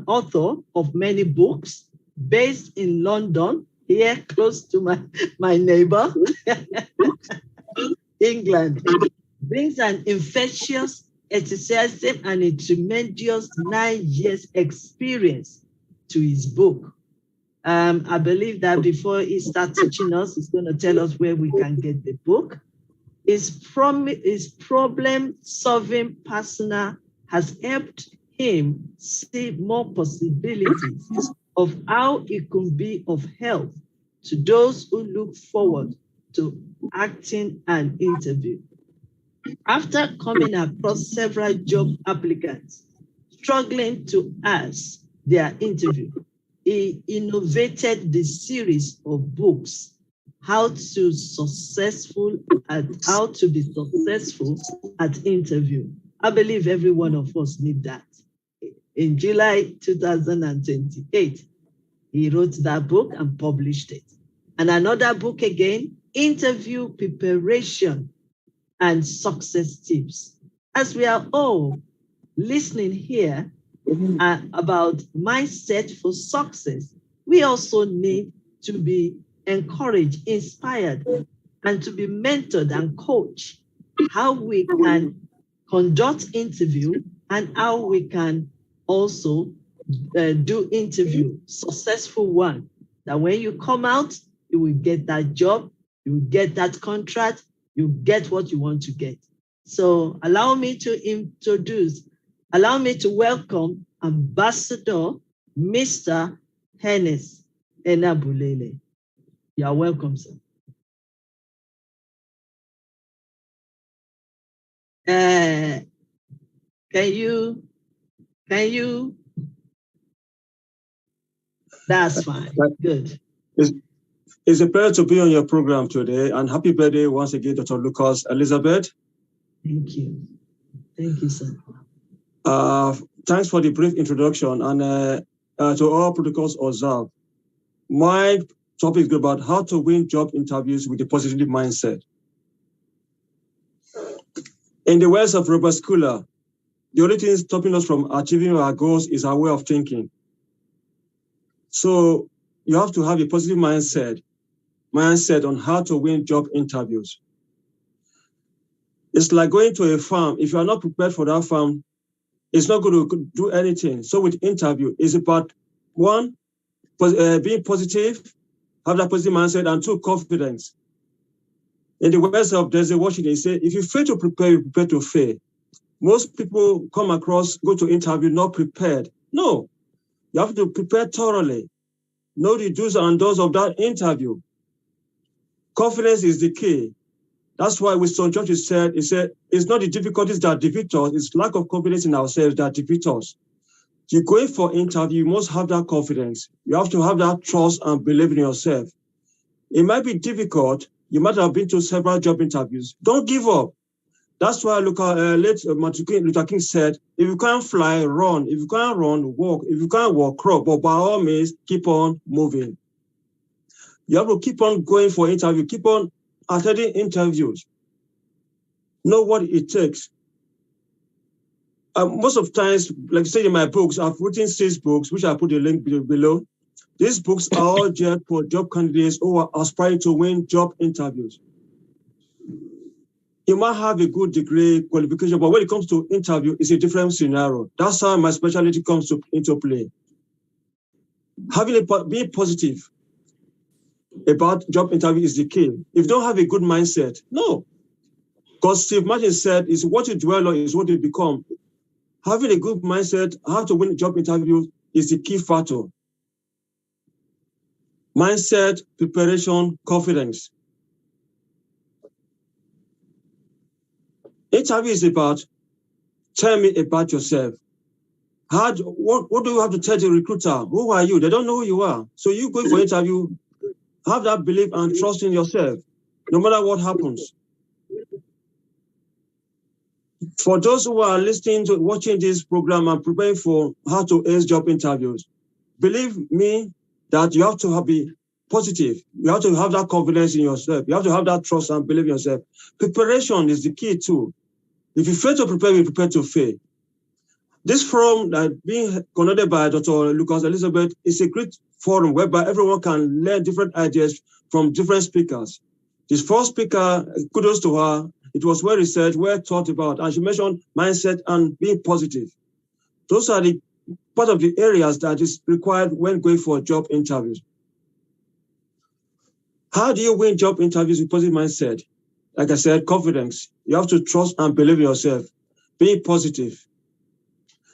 author of many books, based in London, here close to my neighbor, England. Brings an infectious enthusiasm and a tremendous 9 years experience to his book. I believe that before he starts teaching us, he's going to tell us where we can get the book. His problem-solving persona has helped him see more possibilities of how it could be of help to those who look forward to acting an interview. After coming across several job applicants struggling to ask their interview, he innovated the series of books, how to be successful at interview. I believe every one of us need that. In July 2028, he wrote that book and published it. And another book again, Interview Preparation and Success Tips. As we are all listening here about mindset for success, we also need to be encouraged, inspired, and to be mentored and coached how we can conduct interview and how we can also do interview, successful one, that when you come out, you will get that job, you will get that contract, you get what you want to get. So allow me to welcome Ambassador Mr. Hennes Enabulele. You are welcome, sir. Can you? That's fine. Good. It's a pleasure to be on your program today, and happy birthday once again, Dr. Lucas Elizabeth. Thank you. Thank you, sir. Thanks for the brief introduction, and to all protocols observed. My topic is about how to win job interviews with a positive mindset. In the words of Robert Schuller, the only thing stopping us from achieving our goals is our way of thinking. So you have to have a positive mindset on how to win job interviews. It's like going to a farm. If you are not prepared for that farm, it's not going to do anything. So with interview, it's about one, being positive, have that positive mindset, and two, confidence. In the words of Denzel Washington, he said, if you fail to prepare, you prepare to fail. Most people go to interview not prepared. No, you have to prepare thoroughly. Know the do's and don'ts of that interview. Confidence is the key. That's why Winston Churchill said, it's not the difficulties that defeat us, it's lack of confidence in ourselves that defeat us. You're going for interview, you must have that confidence. You have to have that trust and believe in yourself. It might be difficult. You might have been to several job interviews. Don't give up. That's why late Martin Luther King said, if you can't fly, run. If you can't run, walk. If you can't walk, crawl. But by all means, keep on moving. You have to keep on going for interview. Keep on attending interviews. Know what it takes. Most of the times, like I say in my books, I've written 6 books, which I put a link below. These books are all geared for job candidates who are aspiring to win job interviews. You might have a good degree qualification, but when it comes to interview, it's a different scenario. That's how my specialty comes into play. Being positive about job interview is the key. If you don't have a good mindset, no. Because Steve Martin said, is what you dwell on is what you become. Having a good mindset, how to win a job interview is the key factor. Mindset, preparation, confidence. Interview is about, tell me about yourself. What do you have to tell the recruiter? Who are you? They don't know who you are. So you go for interview, have that belief and trust in yourself, no matter what happens. For those who are listening to watching this program and preparing for how to ace job interviews, believe me that you have to be positive. You have to have that confidence in yourself. You have to have that trust and believe in yourself. Preparation is the key too. If you fail to prepare, you prepare to fail. This forum that being conducted by Dr. Lucas Elizabeth is a great forum whereby everyone can learn different ideas from different speakers. This first speaker, kudos to her. It was well researched, well thought about, and she mentioned mindset and being positive. Those are the part of the areas that is required when going for job interviews. How do you win job interviews with positive mindset? Like I said, confidence. You have to trust and believe in yourself. Be positive.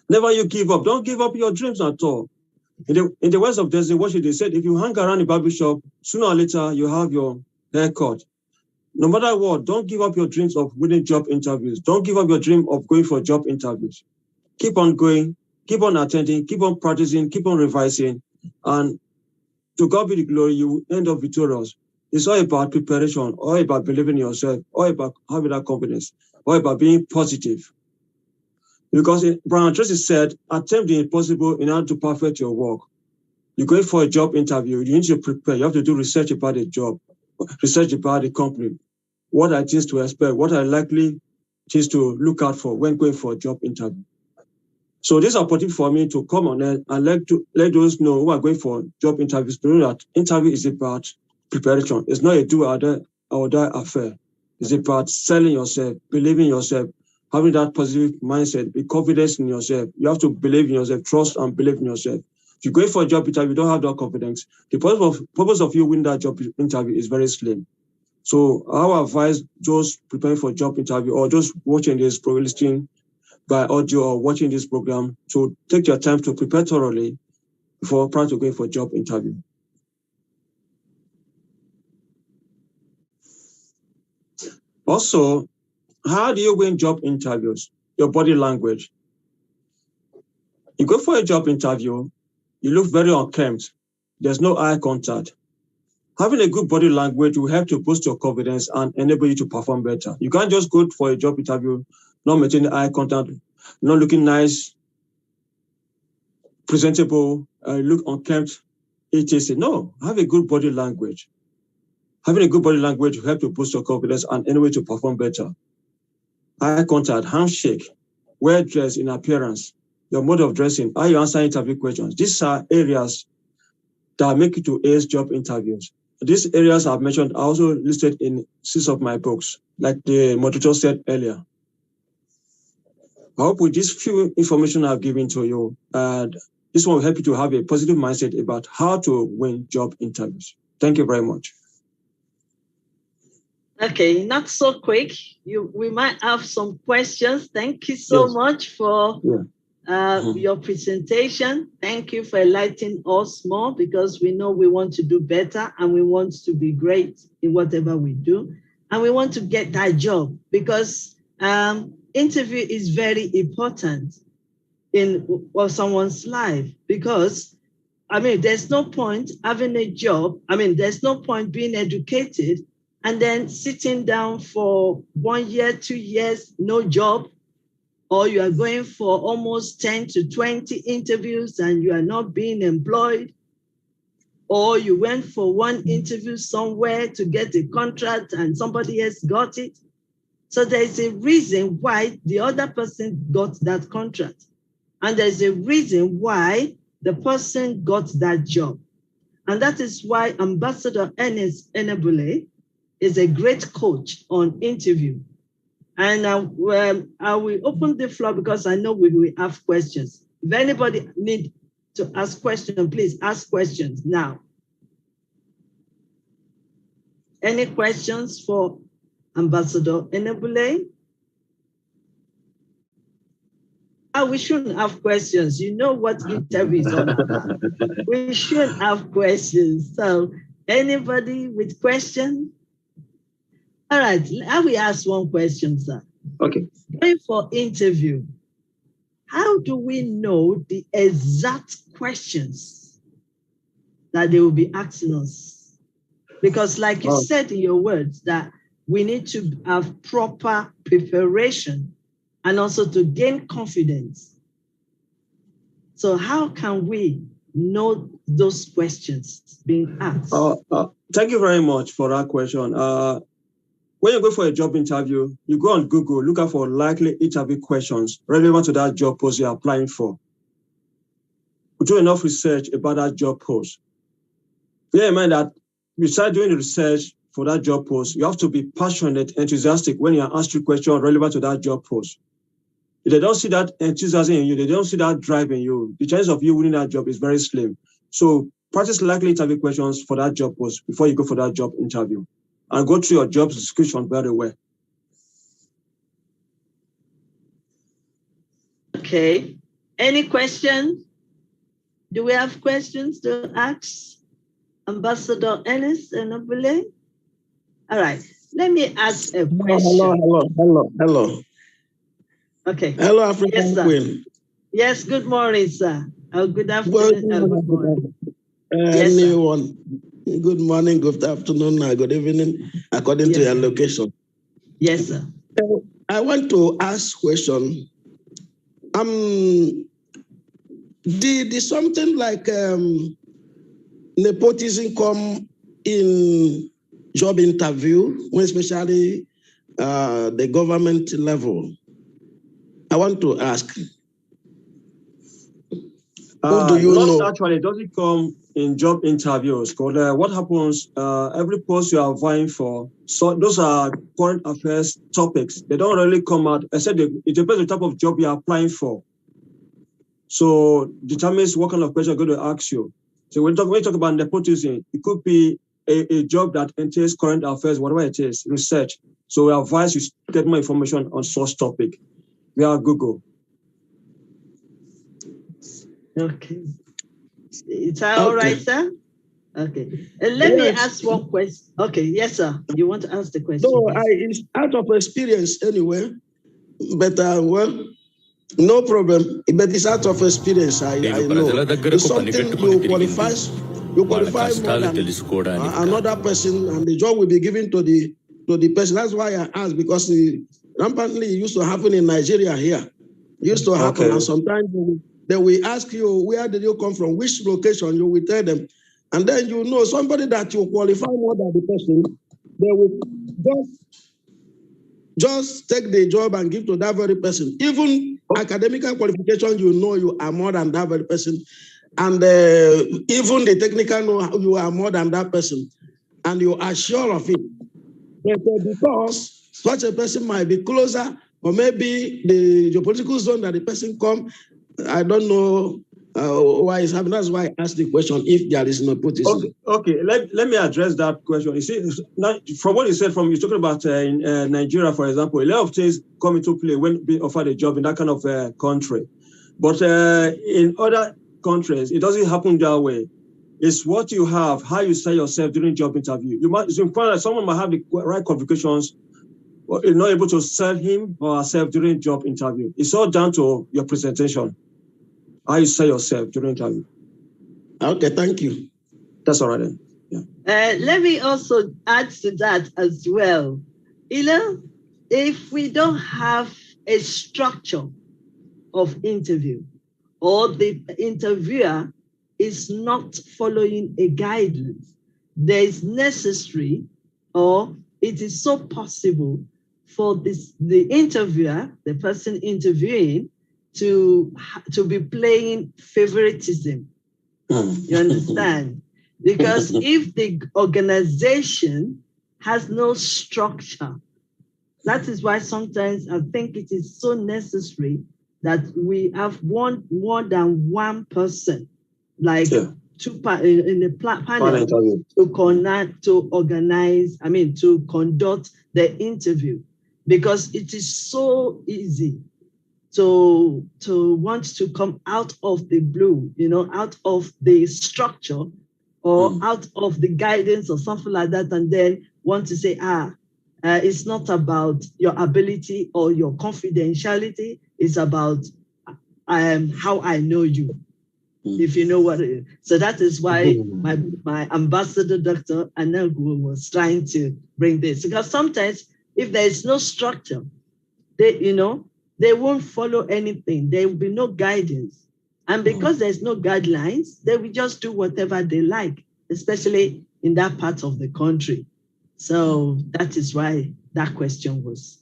Never you give up. Don't give up your dreams at all. In the words of Desmond Washington, they said, if you hang around the barber shop, sooner or later you have your haircut. No matter what, don't give up your dreams of winning job interviews. Don't give up your dream of going for job interviews. Keep on going, keep on attending, keep on practicing, keep on revising, and to God be the glory, you end up victorious. It's all about preparation, all about believing in yourself, all about having that confidence, all about being positive. Because Brian Tracy said, attempt the impossible in order to perfect your work. You're going for a job interview, you need to prepare. You have to do research about the job, research about the company, what are things to expect, what are likely things to look out for when going for a job interview. So this is an opportunity for me to come on and let those know who are going for job interviews to know that interview is about preparation. It's not a do or die affair. It's about selling yourself, believing in yourself, having that positive mindset, be confident in yourself. You have to believe in yourself, trust and believe in yourself. If you're going for a job interview, you don't have that confidence, the purpose of you winning that job interview is very slim. So I would advise those preparing for a job interview or just watching this program, listening by audio or watching this program to take your time to prepare thoroughly before prior to going for a job interview. Also, how do you win job interviews? Your body language. You go for a job interview, you look very unkempt. There's no eye contact. Having a good body language will help to boost your confidence and enable you to perform better. You can't just go for a job interview, not maintaining eye contact, not looking nice, presentable, look unkempt, etc. No, have a good body language. Having a good body language will help to boost your confidence and enable you to perform better. Eye contact, handshake, well dressed in appearance, your mode of dressing, how you answer interview questions. These are areas that make you to ace job interviews. These areas I've mentioned are also listed in 6 of my books, like the moderator said earlier. I hope with this few information I've given to you, this one will help you to have a positive mindset about how to win job interviews. Thank you very much. Okay, not so quick. We might have some questions. Thank you so much for your presentation. Thank you for enlightening us more, because we know we want to do better and we want to be great in whatever we do. And we want to get that job, because interview is very important in someone's life, because there's no point having a job. There's no point being educated and then sitting down for 1 year, 2 years, no job, or you are going for almost 10 to 20 interviews and you are not being employed, or you went for one interview somewhere to get a contract and somebody else got it. So there's a reason why the other person got that contract. And there's a reason why the person got that job. And that is why Ambassador Ernest Enebule is a great coach on interview. And I will open the floor, because I know we will have questions. If anybody needs to ask questions, please ask questions now. Any questions for Ambassador Enebule? We shouldn't have questions. You know what interview is all about. We should have questions. So anybody with questions? All right, I will ask one question, sir. Okay. Going for interview, how do we know the exact questions that they will be asking us? Because like you said in your words, that we need to have proper preparation and also to gain confidence. So how can we know those questions being asked? Thank you very much for that question. When you go for a job interview, you go on Google, look out for likely interview questions relevant to that job post you're applying for. Do enough research about that job post. Bear in mind that you start doing the research for that job post, you have to be passionate, enthusiastic when you're asked a question relevant to that job post. If they don't see that enthusiasm in you, they don't see that drive in you, the chance of you winning that job is very slim. So practice likely interview questions for that job post before you go for that job interview. And go through your job description very well. Okay. Any questions? Do we have questions to ask Ambassador Ennis and Obule? All right. Let me ask a question. Hello. Okay. Hello, African yes, sir. Queen. Yes, good morning, sir. Good afternoon. Good morning. Yes, anyone. Good morning, good afternoon, good evening, according to your location. Yes, sir. I want to ask question. Did something like nepotism come in job interview, especially the government level? I want to ask. Who do you know? Actually, it doesn't come in job interviews. Because what happens, every post you are vying for, so those are current affairs topics. They don't really come out, except it depends on the type of job you are applying for. So determines what kind of question I'm going to ask you. So when you talk about nepotism, it could be a job that entails current affairs, whatever it is, research. So we advise you get more information on source topic via Google. Okay. Is that all right, sir? Okay. Let me ask one question. Okay, yes, sir. You want to ask the question? No, it's out of experience anyway. But well, no problem. But it's out of experience. I know. It's something you qualify more than another person, and the job will be given to the person. That's why I asked, because rampantly it used to happen in Nigeria here. It used to happen, and sometimes they will ask you, where did you come from? Which location? You will tell them. And then you know somebody that you qualify more than the person, they will just take the job and give to that very person. Even academic qualification, you know you are more than that very person. And even the technical know you are more than that person. And you are sure of it. But because such a person might be closer, or maybe the geopolitical zone that the person come, I don't know why it's happening. That's why I asked the question, if there is nepotism. Okay. Let me address that question. You see, from what you said, you're talking about in Nigeria, for example, a lot of things come into play when being offered a job in that kind of country. But in other countries, it doesn't happen that way. It's what you have, how you sell yourself during job interview. You find that someone might have the right qualifications, but you're not able to sell him or herself during job interview. It's all down to your presentation, how you sell yourself during interview. Okay, thank you. That's all right then. Yeah. Let me also add to that as well. You know, if we don't have a structure of interview, or the interviewer is not following a guidelines, there is necessary, or it is so possible for the interviewer, the person interviewing, to be playing favoritism. You understand? Because if the organization has no structure, that is why sometimes I think it is so necessary that we have more than one person, like two in the panel to conduct the interview, because it is so easy to want to come out of the blue, out of the structure or out of the guidance or something like that, and then want to say, it's not about your ability or your confidentiality, it's about how I know you, if you know what it is. So that is why my ambassador, Dr. Anelgu, was trying to bring this. Because sometimes if there is no structure, the they won't follow anything. There will be no guidance. And because there's no guidelines, they will just do whatever they like, especially in that part of the country. So that is why that question was.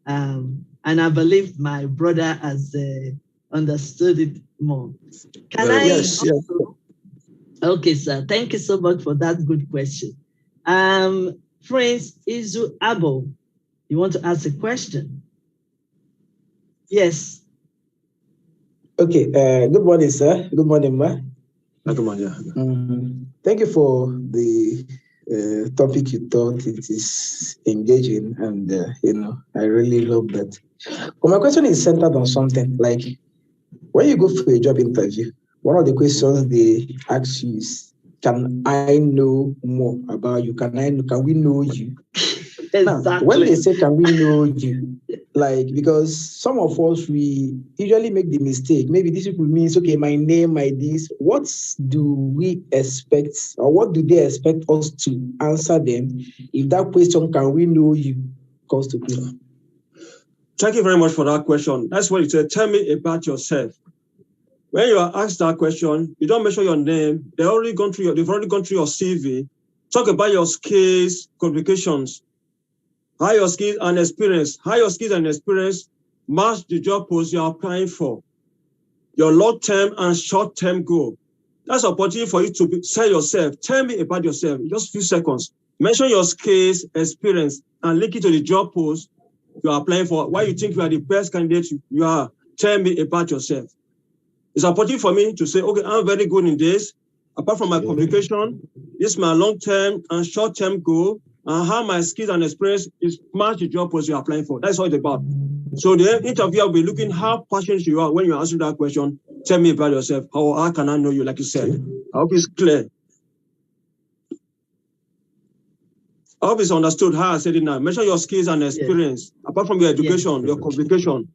And I believe my brother has understood it more. Can I? Yes, yes. Okay, sir. Thank you so much for that good question. Prince Izu Abo, you want to ask a question? Yes. Okay. Good morning, sir. Good morning, ma. Good morning. Thank you for the topic you thought it is engaging, and I really love that. But my question is centered on something like when you go for a job interview, one of the questions they ask you is, "Can I know more about you? Can we know you?" Exactly. Now, when they say, "Can we know you?" because some of us, we usually make the mistake. Maybe this people means, okay, my name, my this. What do we expect, or what do they expect us to answer them if that question, "Can we know you?" comes to play? Thank you very much for that question. That's what you said. Tell me about yourself. When you are asked that question, you don't mention your name. They've already gone through your CV. Talk about your skills, qualifications, how your skills and experience match the job post you are applying for. Your long-term and short-term goal. That's an opportunity for you to sell yourself. Tell me about yourself in just a few seconds. Mention your skills, experience, and link it to the job post you are applying for. Why you think you are the best candidate you are. Tell me about yourself. It's an opportunity for me to say, okay, I'm very good in this. Apart from my qualification, this is my long-term and short-term goal, and how my skills and experience is match the job post you're applying for. That's what it's about. So the interviewer will be looking how passionate you are when you're answering that question. Tell me about yourself. How can I know you, like you said? I hope it's clear. I hope it's understood how I said it now. Mention your skills and experience. Yes. Apart from your education, your qualification,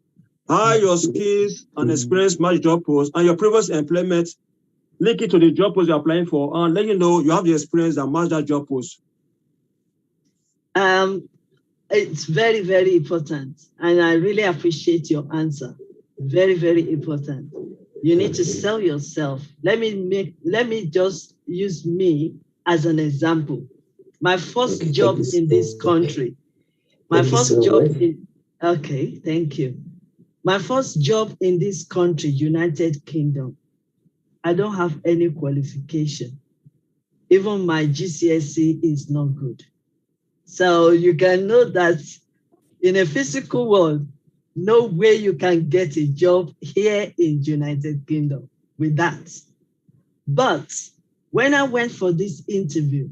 how your skills and experience match job post, and your previous employment, link it to the job post you're applying for, and let you know you have the experience that match that job post. It's very, very important. And I really appreciate your answer. Very, very important. You need to sell yourself. Let me just use me as an example. My first job in this country, okay, thank you. My first job in this country, United Kingdom, I don't have any qualification. Even my GCSE is not good. So you can know that in a physical world, no way you can get a job here in United Kingdom with that. But when I went for this interview,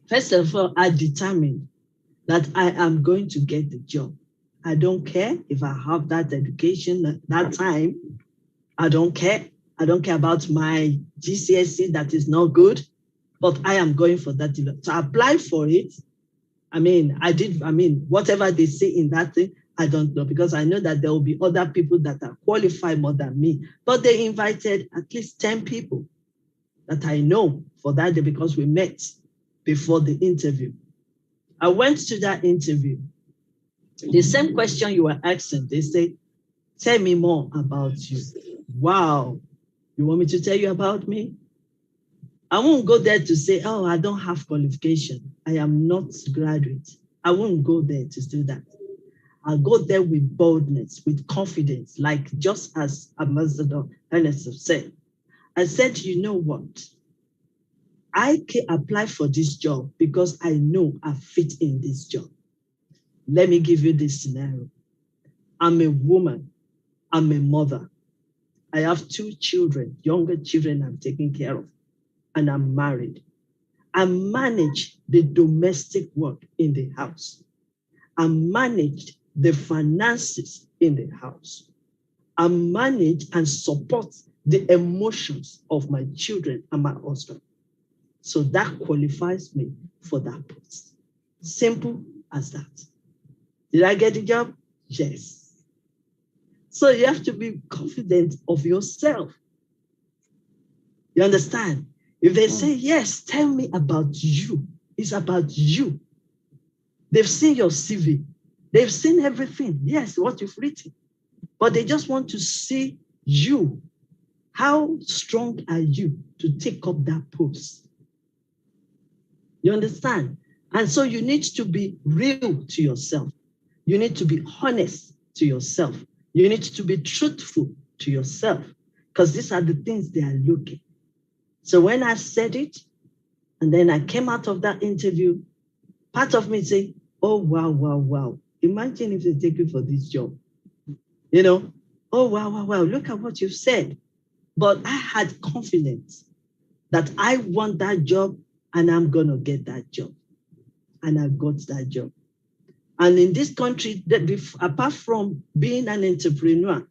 first of all, I determined that I am going to get the job. I don't care if I have that education at that time. I don't care. I don't care about my GCSE that is not good, but I am going for that. So I applied for it. Whatever they say in that thing, I don't know, because I know that there will be other people that are qualified more than me. But they invited at least 10 people that I know for that day because we met before the interview. I went to that interview. The same question you were asking, they say, tell me more about you. Wow. You want me to tell you about me? I won't go there to say, oh, I don't have qualification. I am not graduate. I won't go there to do that. I'll go there with boldness, with confidence, like just as Ambassador Ernest said. I said, you know what? I can apply for this job because I know I fit in this job. Let me give you this scenario. I'm a woman. I'm a mother. I have 2 children, younger children I'm taking care of, and I'm married. I manage the domestic work in the house. I manage the finances in the house. I manage and support the emotions of my children and my husband. So that qualifies me for that post. Simple as that. Did I get the job? Yes. So you have to be confident of yourself. You understand? If they say, yes, tell me about you, it's about you. They've seen your CV. They've seen everything. Yes, what you've written. but they just want to see you. How strong are you to take up that post? You understand? And so you need to be real to yourself. You need to be honest to yourself. You need to be truthful to yourself, because these are the things they are looking. So when I said it, and then I came out of that interview, part of me said, oh, wow, wow, wow. Imagine if they take you for this job. You know, oh, wow, wow, wow. Look at what you've said. But I had confidence that I want that job and I'm going to get that job. And I got that job. And in this country, apart from being an entrepreneur,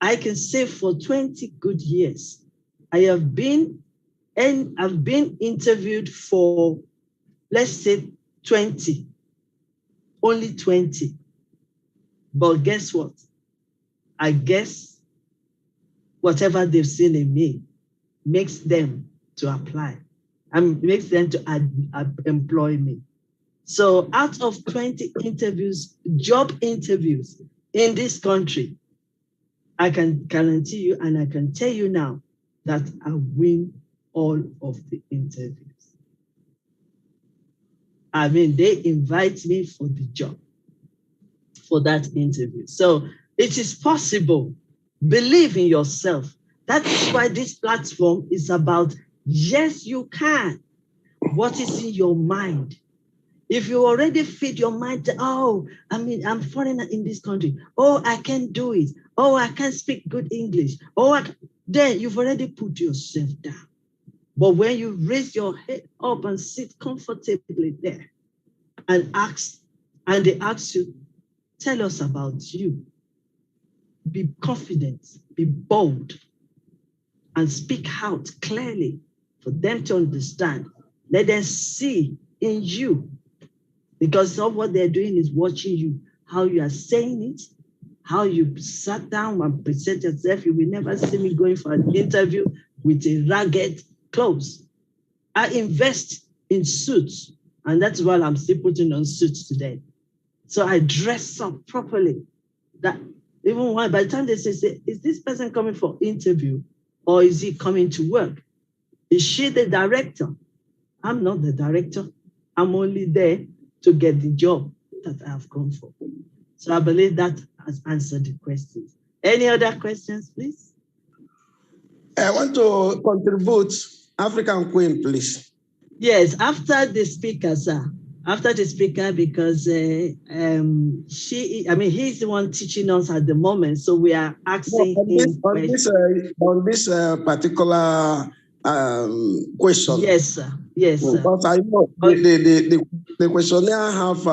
I can say for 20 good years, I've been interviewed for, let's say, 20, only 20. But guess what? I guess whatever they've seen in me makes them to apply and makes them to employ me. So out of 20 interviews, job interviews in this country, I can guarantee you and I can tell you now that I win all of the interviews. I mean, they invite me for the job, for that interview. So it is possible. Believe in yourself. That's why this platform is about, yes, you can. What is in your mind? If you already feed your mind, oh, I mean, I'm foreigner in this country. Oh, I can't do it. Oh, I can't speak good English. Oh, then you've already put yourself down. But when you raise your head up and sit comfortably there and they ask you, tell us about you. Be confident, be bold, and speak out clearly for them to understand. Let them see in you, because all what they're doing is watching you, how you are saying it, how you sat down and present yourself. You will never see me going for an interview with a ragged clothes. I invest in suits, and that's why I'm still putting on suits today. So I dress up properly. That even by the time they say, is this person coming for interview or is he coming to work? Is she the director? I'm not the director. I'm only there to get the job that I have come for. So I believe that has answered the questions. Any other questions, please? I want to contribute. African Queen, please. Yes, after the speaker, sir. After the speaker, because he's the one teaching us at the moment, so we are asking him on this particular question. Yes, sir. Yes, sir. Because I know the questionnaire have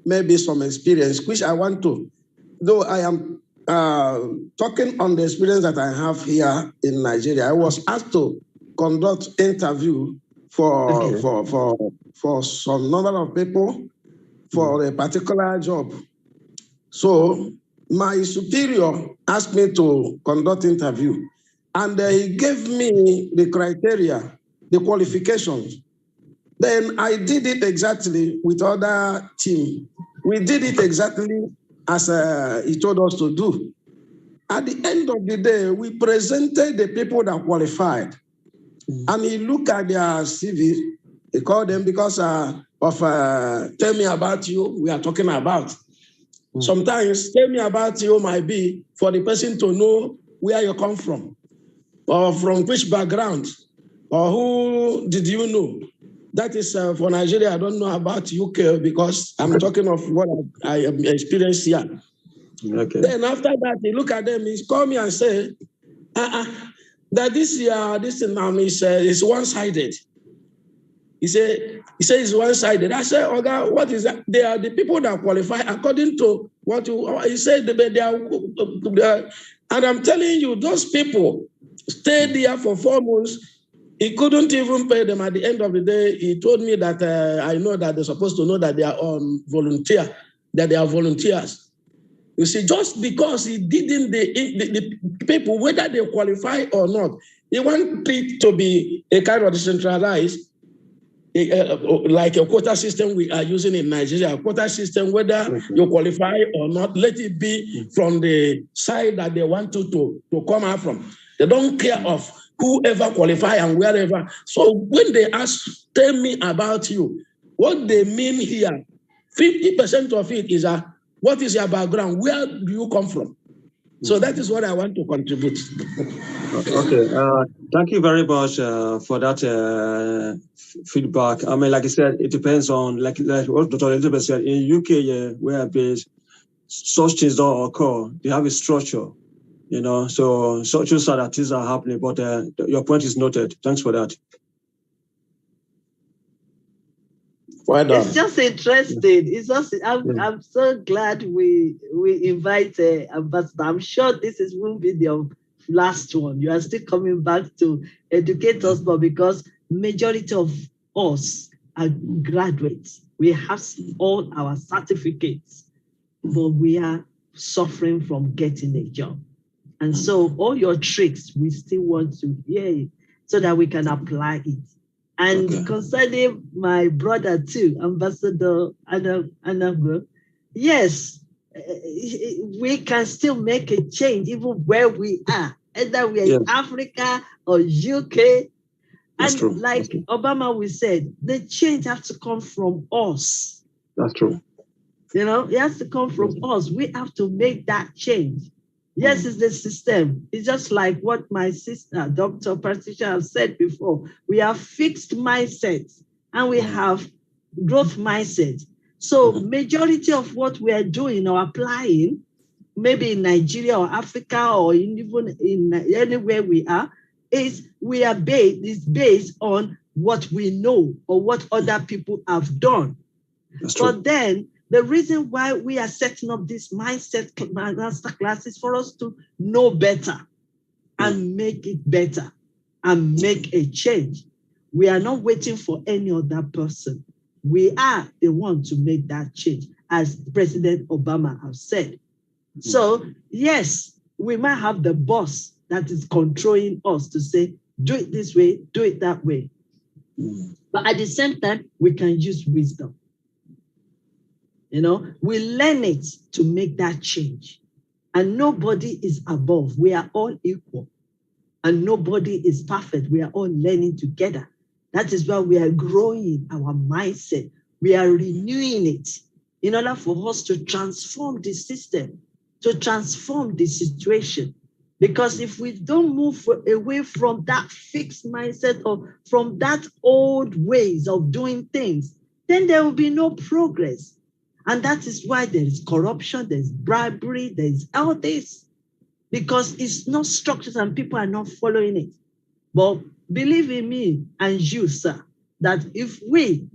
maybe some experience, which I want to, though I am talking on the experience that I have here in Nigeria. I was asked to conduct interview for some number of people for a particular job. So my superior asked me to conduct interview, and he gave me the criteria, the qualifications. Then I did it exactly with other team. We did it exactly as he told us to do. At the end of the day, we presented the people that qualified. And he looked at their CV. He called them because of tell me about you, we are talking about. Sometimes tell me about you might be for the person to know where you come from, or from which background, or who did you know. That is for Nigeria. I don't know about UK because I'm talking of what I experienced here. Okay. Then after that, he look at them, he called me and said, that this thing is one-sided. He said it's one-sided. I said, okay, what is that? They are the people that qualify according to what you, he said, they are, and I'm telling you, those people stayed there for 4 months. He couldn't even pay them. At the end of the day, he told me that I know that they're supposed to know that they are on volunteer, that they are volunteers. You see, just because he didn't, the people, whether they qualify or not, he wanted it to be a kind of decentralized. like a quota system we are using in Nigeria, a quota system, whether you qualify or not, let it be from the side that they want to come out from. They don't care of whoever qualify and wherever. So when they ask, tell me about you, what they mean here, 50% of it is what is your background? Where do you come from? So that is what I want to contribute. Okay, thank you very much for that feedback. I mean, like I said, it depends on, like what Dr. Elizabeth said, in UK, where based, such things don't occur. They have a structure, you know, so such that things are happening, but your point is noted. Thanks for that. Well done. It's just interesting. It's just I'm so glad we invite Ambassador. I'm sure this won't be the last one. You are still coming back to educate us, but because majority of us are graduates, we have all our certificates, but we are suffering from getting a job. And so all your tricks, we still want to hear it so that we can apply it. And concerning my brother too, Ambassador Anagbo, yes, we can still make a change even where we are, either we are in Africa or UK. That's and true. Like Obama, we said, the change has to come from us. That's true. You know, it has to come from us. We have to make that change. Yes, it's the system. It's just like what my sister, Dr. Patricia, has said before. We have fixed mindsets and we have growth mindset. So majority of what we are doing or applying, maybe in Nigeria or Africa or even in anywhere we are based on what we know or what other people have done. That's true. But then the reason why we are setting up this mindset masterclass is for us to know better and make it better and make a change. We are not waiting for any other person. We are the one to make that change, as President Obama has said. So yes, we might have the boss that is controlling us to say, do it this way, do it that way. But at the same time, we can use wisdom. You know, we learn it to make that change. And nobody is above. We are all equal. And nobody is perfect. We are all learning together. That is why we are growing our mindset. We are renewing it in order for us to transform the system, to transform the situation. Because if we don't move away from that fixed mindset or from that old ways of doing things, then there will be no progress. And that is why there is corruption, there's bribery, there's all this, because it's not structured and people are not following it. But believe in me and you, sir, that if we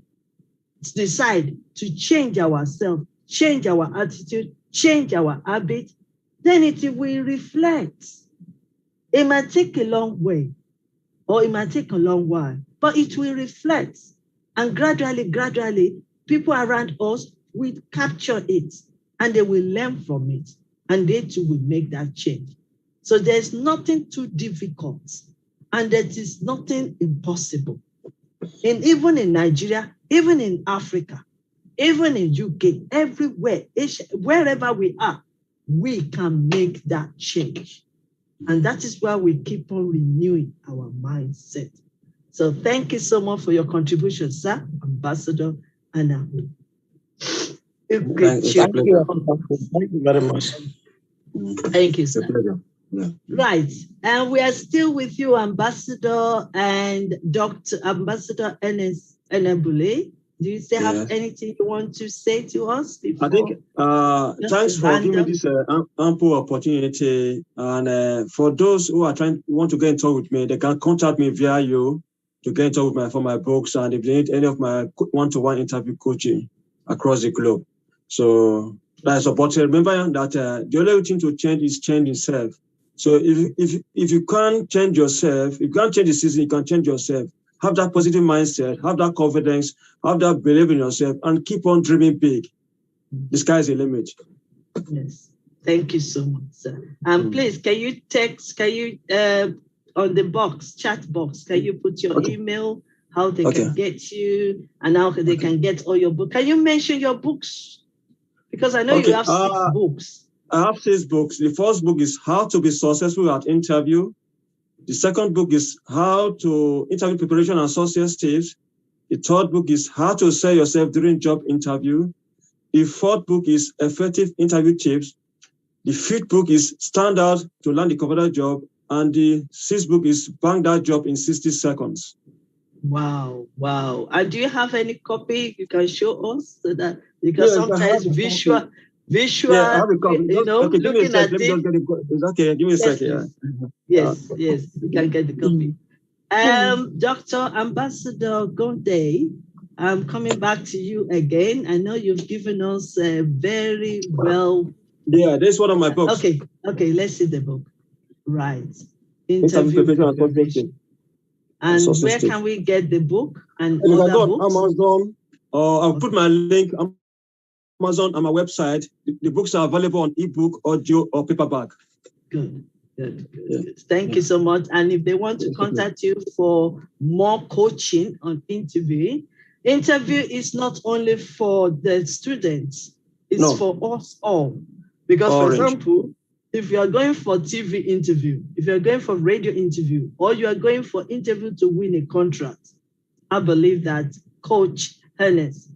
decide to change ourselves, change our attitude, change our habit, then it will reflect. It might take a long way, or it might take a long while, but it will reflect. And gradually, people around us will capture it and they will learn from it and they too will make that change. So there's nothing too difficult and there is nothing impossible. And even in Nigeria, even in Africa, even in UK, everywhere, wherever we are, we can make that change. And that is why we keep on renewing our mindset. So thank you so much for your contribution, sir, Ambassador Anahu. Thank you very much. Thank you, sir. Right. And we are still with you, Ambassador and Dr. Ambassador Enebule. Do you still have anything you want to say to us before? I think thanks for giving me this ample opportunity. And for those who are want to get in touch with me, they can contact me via you to get in touch with me for my books and if they need any of my one-to-one interview coaching across the globe. So that's a but remember that the only thing to change is change yourself. So if you can't change yourself, if you can't change the system, you can change yourself. Have that positive mindset, have that confidence, have that belief in yourself, and keep on dreaming big. The sky is the limit. Yes. Thank you so much, sir. And please, can you on the box, chat box, can you put your email how they can get you, and how they can get all your books. Can you mention your books? Because I know you have 6 books. I have 6 books. The first book is How to Be Successful at Interview. The second book is How to Interview Preparation and Success Tips. The third book is How to Sell Yourself During Job Interview. The fourth book is Effective Interview Tips. The fifth book is Stand Out to Land the Coveted Job. And the 6th book is Bang That Job in 60 Seconds. Wow, wow. And do you have any copy you can show us? So that, because sometimes visual, yeah, I have a copy. Okay, looking at it. Okay, give me a second. Yes, you can get the copy. Dr. Ambassador Gonde, I'm coming back to you again. I know you've given us a very well. Yeah, this is one of my books. Okay, let's see the book. Right. Interview preparation. And where can we get the book and you other can go books? On Amazon, or I'll put my link on Amazon on my website. The books are available on ebook, audio, or paperback. Good. Thank you so much. And if they want to contact you for more coaching on interview is not only for the students, it's for us all. Because, for example, if you are going for TV interview, if you're going for radio interview, or you are going for interview to win a contract, I believe that Coach Ernest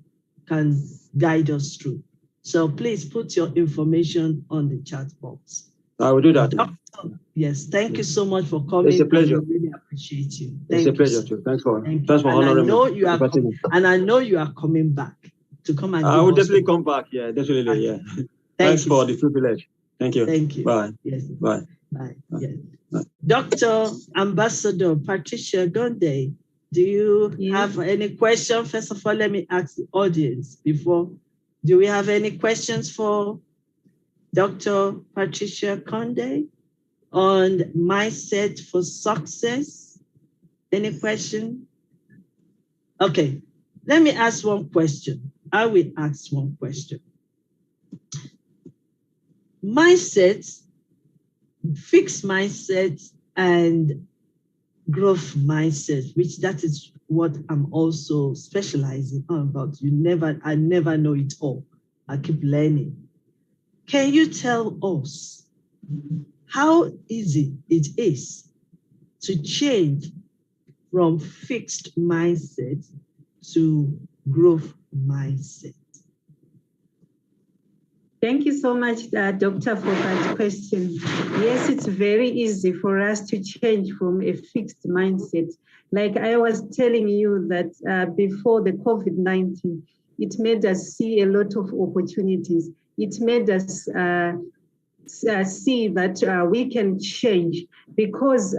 can guide us through. So please put your information on the chat box. I will do that. Doctor, yes, thank you so much for coming. It's a pleasure. We really appreciate you. It's a pleasure too. Thanks for honoring me. And I know you are coming back to come and I will definitely come back. Yeah, definitely. Yeah. Thanks for the privilege. Thank you. Thank you. Bye. Yes. Bye. Bye. Yes. Bye. Dr. Ambassador Patricia Gonde, do you have any question? First of all, let me ask the audience before. Do we have any questions for Dr. Patricia Gonde on mindset for success? Any question? Okay, let me ask one question. I will ask one question. Mindset, fixed mindset, and growth mindset, which that is what I'm also specializing on about. I never know it all. I keep learning. Can you tell us how easy it is to change from fixed mindset to growth mindset? Thank you so much, Doctor, for that question. Yes, it's very easy for us to change from a fixed mindset. Like I was telling you that before the COVID-19, it made us see a lot of opportunities. It made us see that we can change, because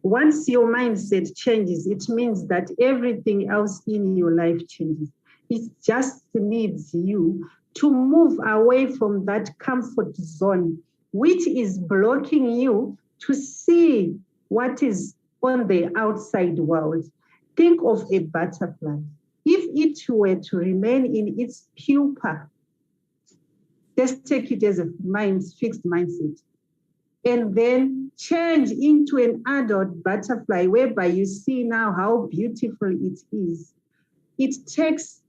once your mindset changes, it means that everything else in your life changes. It just needs you to move away from that comfort zone, which is blocking you to see what is on the outside world. Think of a butterfly. If it were to remain in its pupa, just take it as a fixed mindset, and then change into an adult butterfly, whereby you see now how beautiful it is. It takes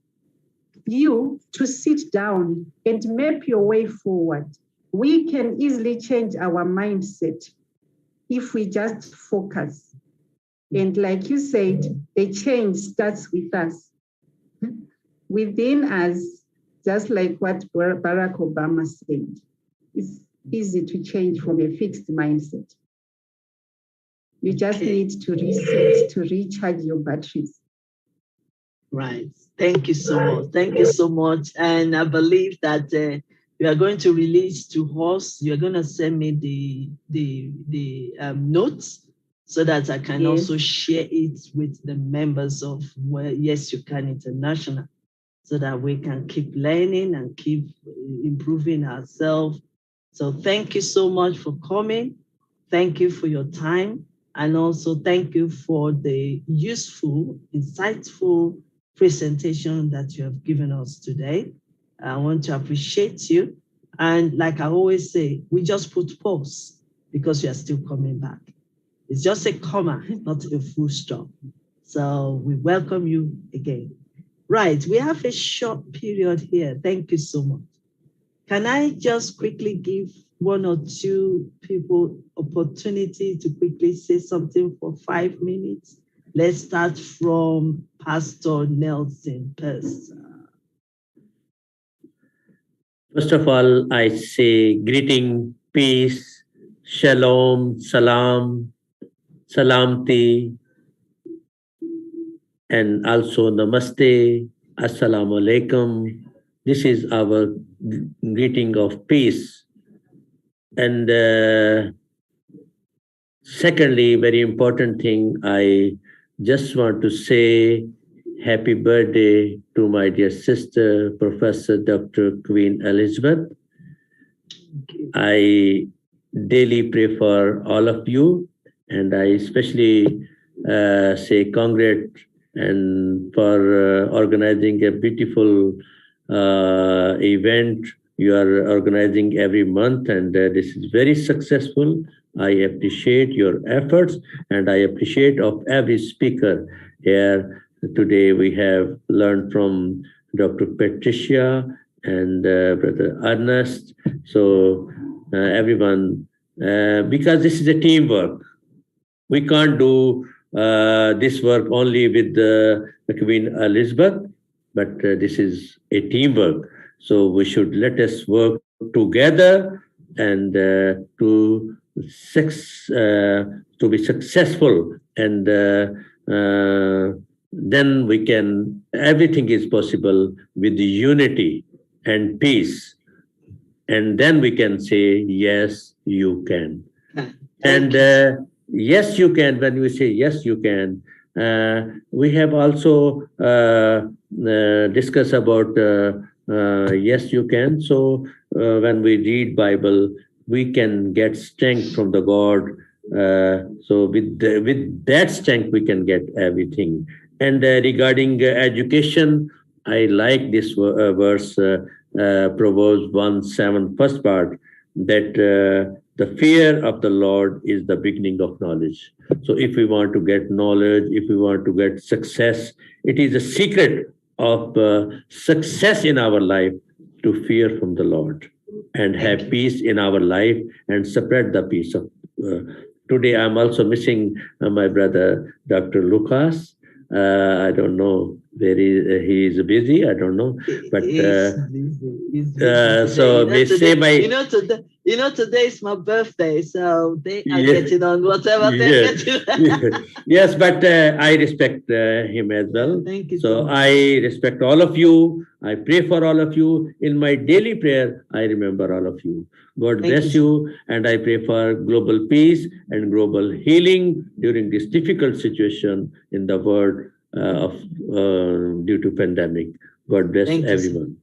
you to sit down and map your way forward. We can easily change our mindset if we just focus. And like you said, the change starts with us, within us, just like what Barack Obama said. It's easy to change from a fixed mindset. You just need to reset, to recharge your batteries. Right. Thank you so much. Thank you so much. And I believe that you are going to release to us. You're going to send me the notes so that I can also share it with the members of Yes You Can International, so that we can keep learning and keep improving ourselves. So thank you so much for coming. Thank you for your time. And also thank you for the useful, insightful presentation that you have given us today. I want to appreciate you. And like I always say, we just put pause because you are still coming back. It's just a comma, not a full stop. So we welcome you again. Right, we have a short period here. Thank you so much. Can I just quickly give one or two people opportunity to quickly say something for 5 minutes? Let's start from Pastor Nelson first. First of all, I say greeting, peace, shalom, salam, salamti, and also namaste, assalamu alaikum. This is our greeting of peace. And secondly, very important thing, I just want to say happy birthday to my dear sister, Professor Dr. Queen Elizabeth. I daily pray for all of you, and I especially say congrats and for organizing a beautiful event you are organizing every month, and this is very successful. I appreciate your efforts, and I appreciate of every speaker here. Today we have learned from Dr. Patricia and Brother Ernest. So everyone, because this is a teamwork. We can't do this work only with Queen Elizabeth, but this is a teamwork. So we should let us work together and to be successful, and then we can. Everything is possible with unity and peace, and then we can say yes, you can. And yes, you can. When we say yes, you can, we have also discussed about yes, you can. So when we read Bible, we can get strength from the God. So with that strength, we can get everything. And regarding education, I like this verse, Proverbs 1:7, first part, that the fear of the Lord is the beginning of knowledge. So if we want to get knowledge, if we want to get success, it is a secret of success in our life to fear from the Lord and have peace in our life and spread the peace of. Today, I'm also missing my brother, Dr. Lucas. I don't know where he is busy. I don't know, but He's busy. so they say my. Today is my birthday, so they are getting on whatever they're getting on. Yes, but I respect him as well. Thank you. So I respect all of you. I pray for all of you. In my daily prayer, I remember all of you. God bless you, and I pray for global peace and global healing during this difficult situation in the world due to pandemic. God bless everyone.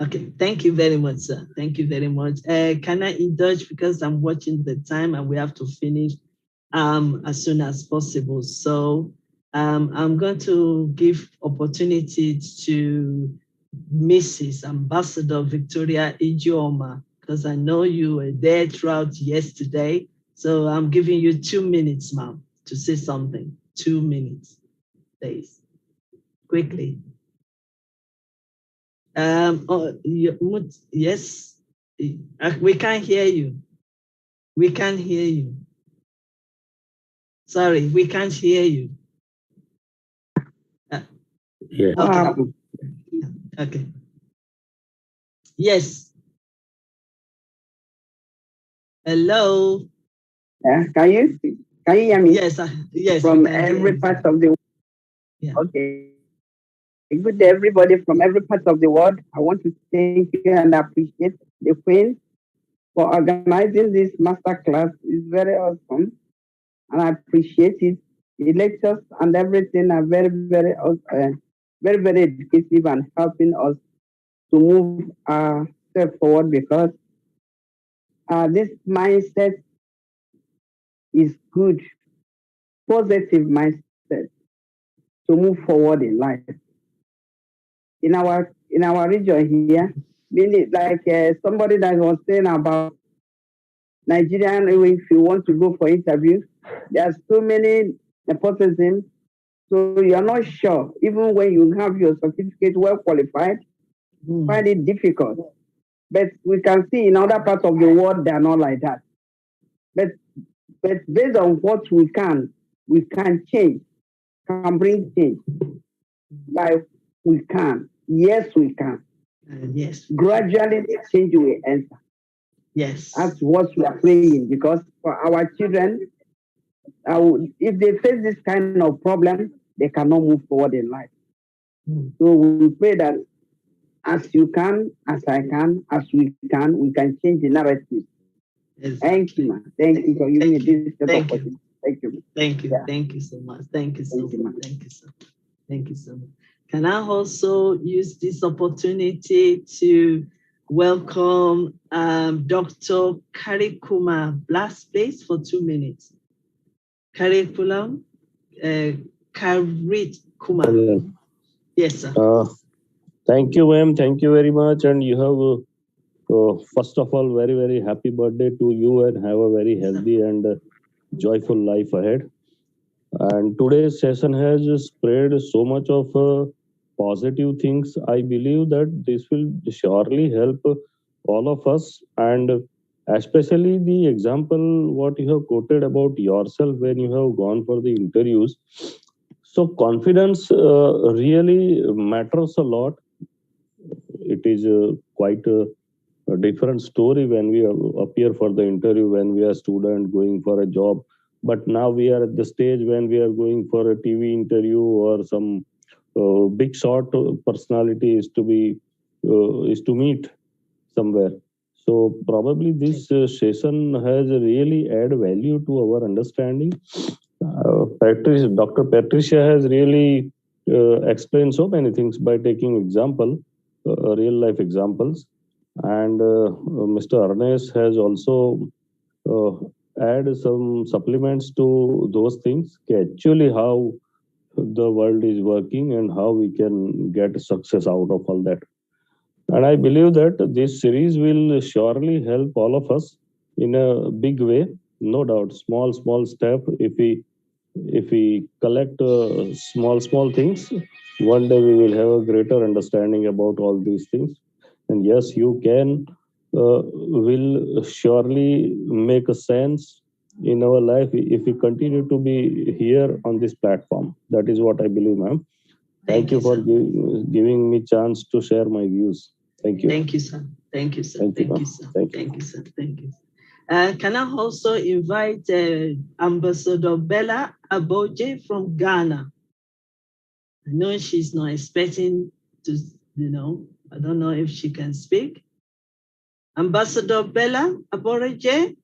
Okay, thank you very much, sir. Thank you very much. Can I indulge, because I'm watching the time and we have to finish as soon as possible. So I'm going to give opportunity to Mrs. Ambassador Victoria Ijeoma, because I know you were there throughout yesterday. So I'm giving you 2 minutes, ma'am, to say something. 2 minutes, please, quickly. Yes, we can't hear you. We can't hear you. Sorry, we can't hear you. Okay. Okay. Yes. Hello. Can you hear me? Yes. Yes. From every part of the world. Yeah. Okay. Good day, everybody from every part of the world. I want to thank you and appreciate the Queen for organizing this masterclass. It's very awesome, and I appreciate it. The lectures and everything are very, very educative and helping us to move our step forward, because this mindset is good, positive mindset to move forward in life. In our region here, meaning like somebody that was saying about Nigerian, if you want to go for interview, there are so many nepotism So you're not sure, even when you have your certificate well qualified, find it difficult. But we can see in other parts of the world, they are not like that. But based on what we can change, can bring change. By we can. Yes, we can. Yes. Gradually, the change will enter. Yes. That's what we are praying, because for our children, if they face this kind of problem, they cannot move forward in life. So we pray that as you can, as I can, as we can change the narrative. Exactly. Thank you, man. Thank you for giving me this opportunity. Thank you. Thank you. Yeah. Thank you so much. Thank you so much. Thank you so much. Thank you so much. Can I also use this opportunity to welcome Dr. Karikuma Blaspace for 2 minutes. Curriculum, Karikuma. Yes, sir. Thank you, ma'am. Thank you very much. And you have, first of all, very, very happy birthday to you, and have a very healthy and joyful life ahead. And today's session has spread so much of positive things. I believe that this will surely help all of us, and especially the example what you have quoted about yourself when you have gone for the interviews. So confidence really matters a lot. It is quite a different story when we appear for the interview, when we are student going for a job. But now we are at the stage when we are going for a TV interview or some big shot personality is to meet somewhere. So probably this session has really add value to our understanding. Dr. Patricia has really explained so many things by taking real life examples. And Mr. Arnes has also add some supplements to those things, actually how the world is working and how we can get success out of all that. And I believe that this series will surely help all of us in a big way, no doubt. Small step. If we collect small things, one day we will have a greater understanding about all these things. And yes, you can will surely make a sense in our life if we continue to be here on this platform. That is what I believe, ma'am. Thank you for giving me chance to share my views. Thank you. Thank you, sir. Thank you, sir. Thank you, sir. Thank you, sir. Thank you. Can I also invite Ambassador Bella Aboje from Ghana? I know she's not expecting to, I don't know if she can speak. Ambassador Bella Aboje?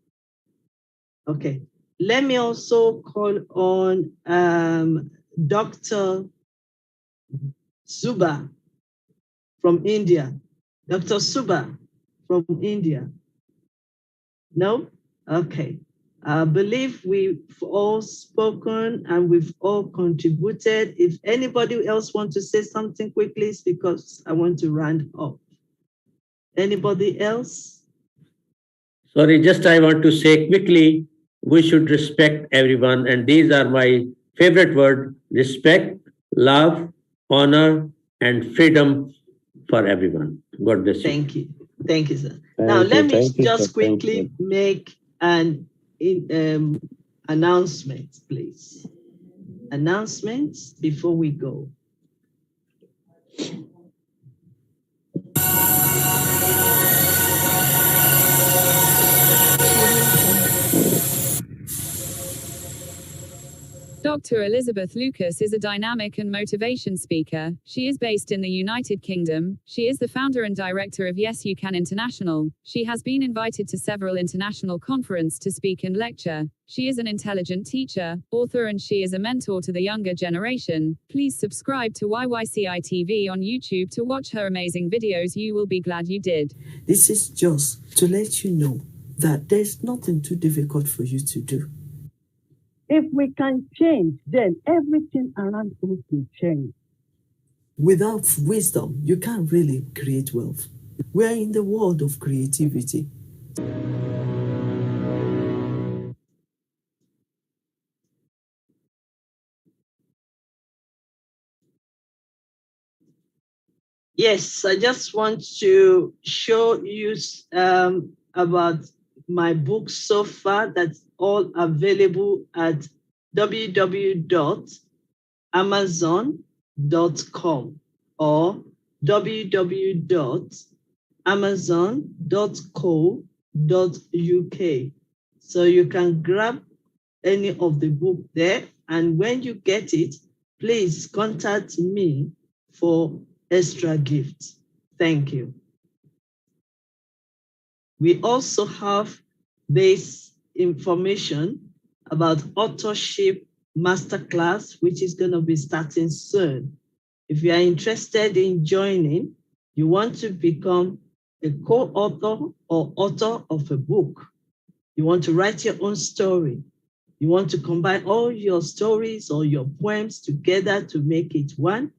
Okay. Let me also call on Dr. Suba from India. Dr. Suba from India. No? Okay. I believe we've all spoken and we've all contributed. If anybody else wants to say something quickly, it's because I want to round up. Anybody else? Sorry, just I want to say quickly, we should respect everyone. And these are my favorite words: respect, love, honor, and freedom for everyone. God bless you. Thank you. Thank you, sir. Now, let me just quickly make an announcement, please. Announcements before we go. Dr. Elizabeth Lucas is a dynamic and motivation speaker. She is based in the United Kingdom. She is the founder and director of YYCI International. She has been invited to several international conferences to speak and lecture. She is an intelligent teacher, author, and she is a mentor to the younger generation. Please subscribe to YYCI TV on YouTube to watch her amazing videos. You will be glad you did. This is just to let you know that there's nothing too difficult for you to do. If we can change, then everything around us will change. Without wisdom, you can't really create wealth. We're in the world of creativity. Yes, I just want to show you about my books so far. That's all available at www.amazon.com or www.amazon.co.uk. So you can grab any of the book there, and when you get it, please contact me for extra gifts. Thank you. We also have this information about authorship masterclass, which is going to be starting soon. If you are interested in joining, you want to become a co-author or author of a book. You want to write your own story. You want to combine all your stories or your poems together to make it one.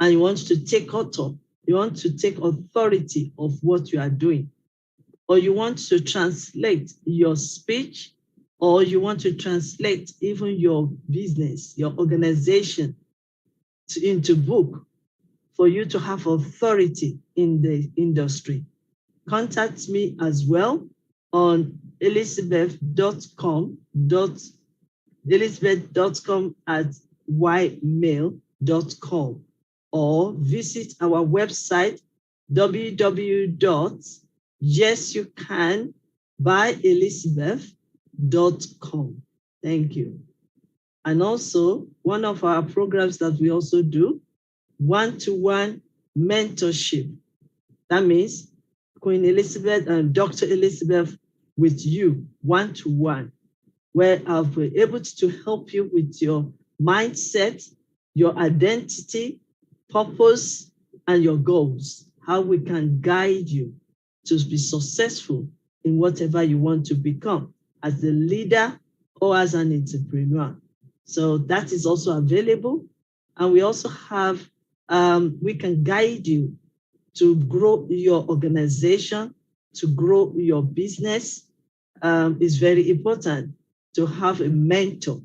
And you want to take authority of what you are doing. Or you want to translate your speech, or you want to translate even your business, your organization into book for you to have authority in the industry. Contact me as well on elizabeth.com at ymail.com, or visit our website www.yesyoucanbyelizabeth.com. Thank you. And also, one of our programs that we also do, one-to-one mentorship. That means Queen Elizabeth and Dr. Elizabeth with you, one-to-one, where I'll be able to help you with your mindset, your identity, purpose, and your goals, how we can guide you to be successful in whatever you want to become as a leader or as an entrepreneur. So that is also available. And we also have, we can guide you to grow your organization, to grow your business. It's very important to have a mentor,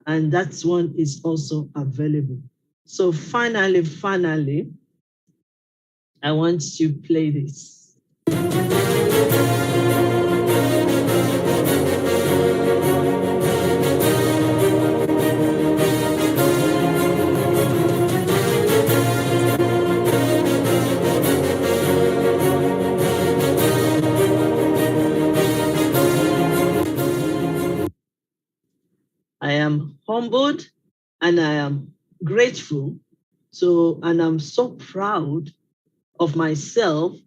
and that one is also available. So finally, I want to play this. I am humbled and I am grateful. And I'm so proud of myself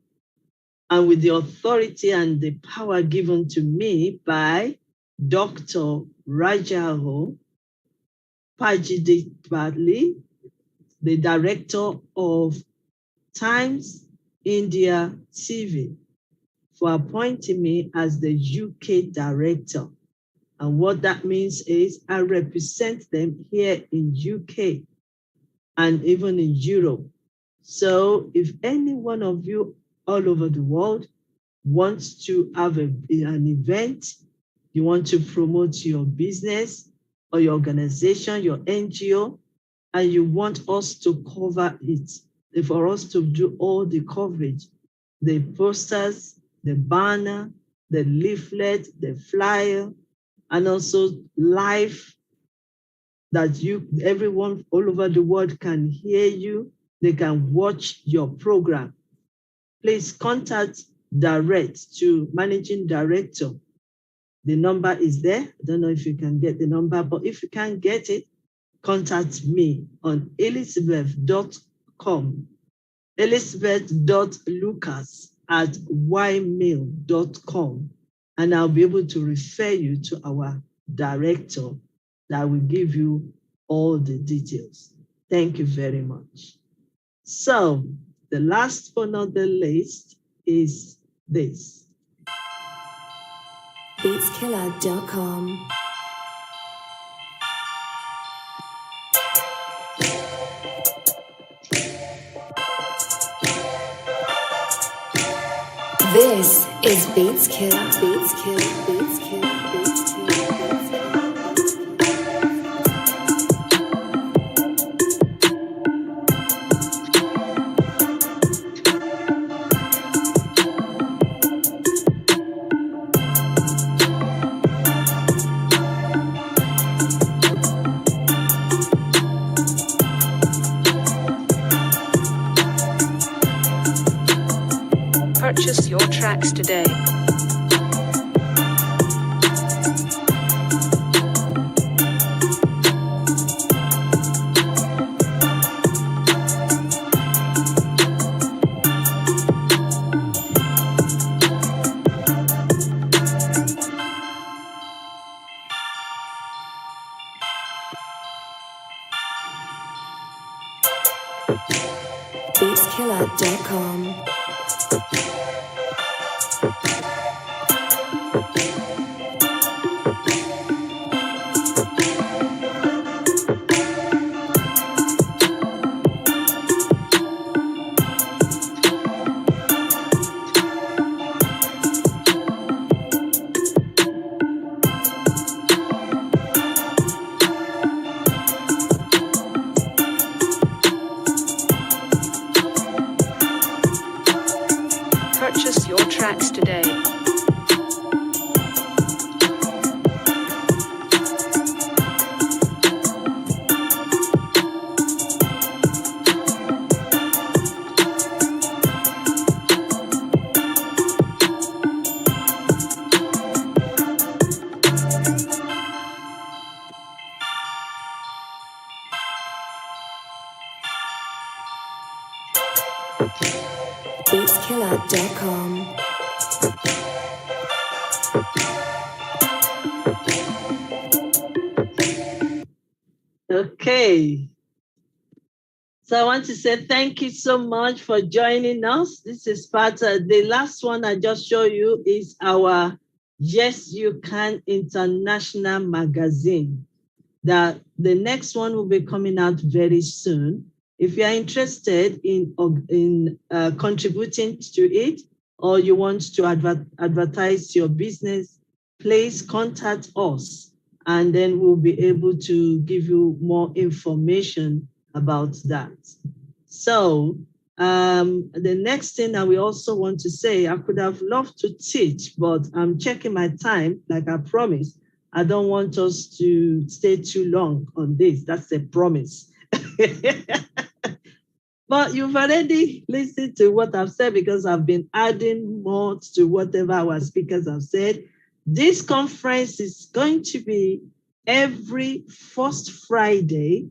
and with the authority and the power given to me by Dr. Rajaho Pajidipali, the director of Times India TV, for appointing me as the UK director. And what that means is I represent them here in UK and even in Europe. So if any one of you all over the world wants to have an event, you want to promote your business or your organization, your NGO, and you want us to cover it, for us to do all the coverage, the posters, the banner, the leaflet, the flyer, and also live that everyone all over the world can hear you, they can watch your program. Please contact direct to Managing Director. The number is there. I don't know if you can get the number, but if you can't get it, contact me on elizabeth.com, elizabeth.lucas@ymail.com, and I'll be able to refer you to our director that will give you all the details. Thank you very much. So the last but not the least is this. Beatskiller.com. This is Beatskiller. Beatskiller. Beatskiller. Purchase your tracks today. Beatskiller.com. Purchase your tracks today. Beatskiller.com. Okay. So I want to say thank you so much for joining us. This is part of the last one I just showed you is our Yes You Can International magazine. The next one will be coming out very soon. If you are interested in contributing to it, or you want to advertise your business, please contact us, and then we'll be able to give you more information about that. So the next thing that we also want to say, I could have loved to teach, but I'm checking my time, like I promised. I don't want us to stay too long on this. That's a promise. But you've already listened to what I've said because I've been adding more to whatever our speakers have said. This conference is going to be every first Friday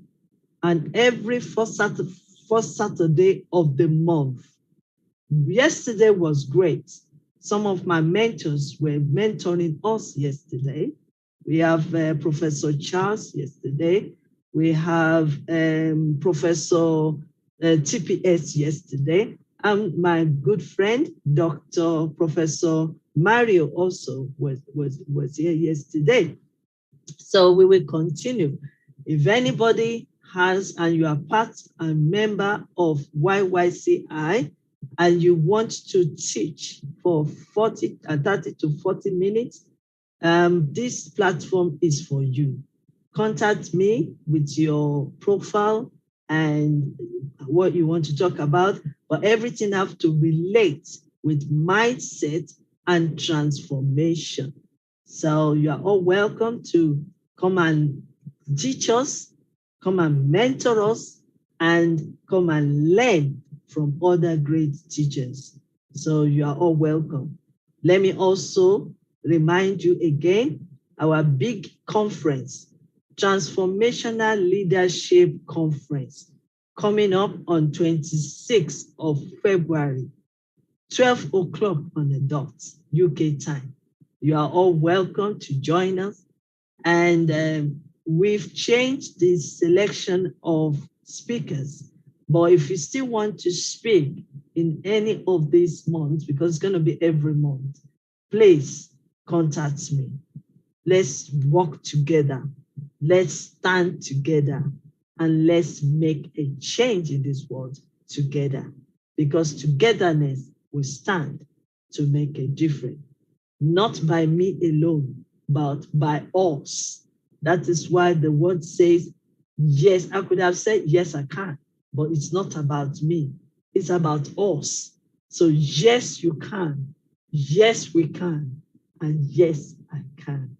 and every first Saturday of the month. Yesterday was great. Some of my mentors were mentoring us yesterday. We have Professor Charles yesterday. We have Professor TPS yesterday. And my good friend, Dr. Professor Mario also was here yesterday. So we will continue. If anybody has, and you are part and member of YYCI, and you want to teach for 30 to 40 minutes, this platform is for you. Contact me with your profile and what you want to talk about, but everything have to relate with mindset and transformation. So you are all welcome to come and teach us, come and mentor us, and come and learn from other great teachers. So you are all welcome. Let me also remind you again, our big conference, Transformational Leadership Conference, coming up on 26th of February, 12 o'clock on the dot, UK time. You are all welcome to join us. And we've changed the selection of speakers. But if you still want to speak in any of these months, because it's going to be every month, please contact me. Let's work together. Let's stand together. And let's make a change in this world together. Because togetherness will stand to make a difference. Not by me alone, but by us. That is why the word says, yes, I could have said, yes, I can. But it's not about me. It's about us. So yes, you can. Yes, we can. And yes, I can.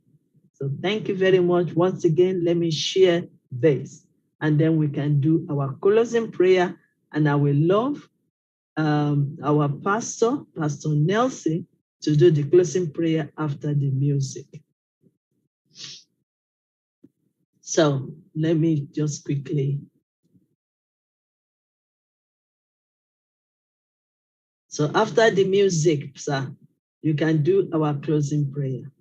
So thank you very much. Once again, let me share this. And then we can do our closing prayer. And I will love our pastor, Pastor Nelson, to do the closing prayer after the music. So let me just quickly. So after the music, sir, you can do our closing prayer.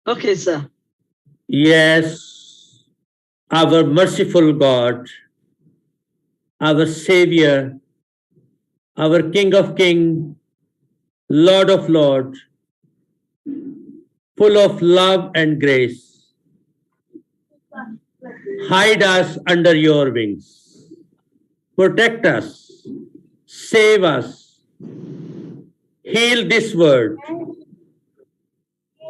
Okay, sir. Yes, our merciful God, our Savior, our King of Kings, Lord of Lords, full of love and grace. Hide us under your wings. Protect us. Save us. Heal this world.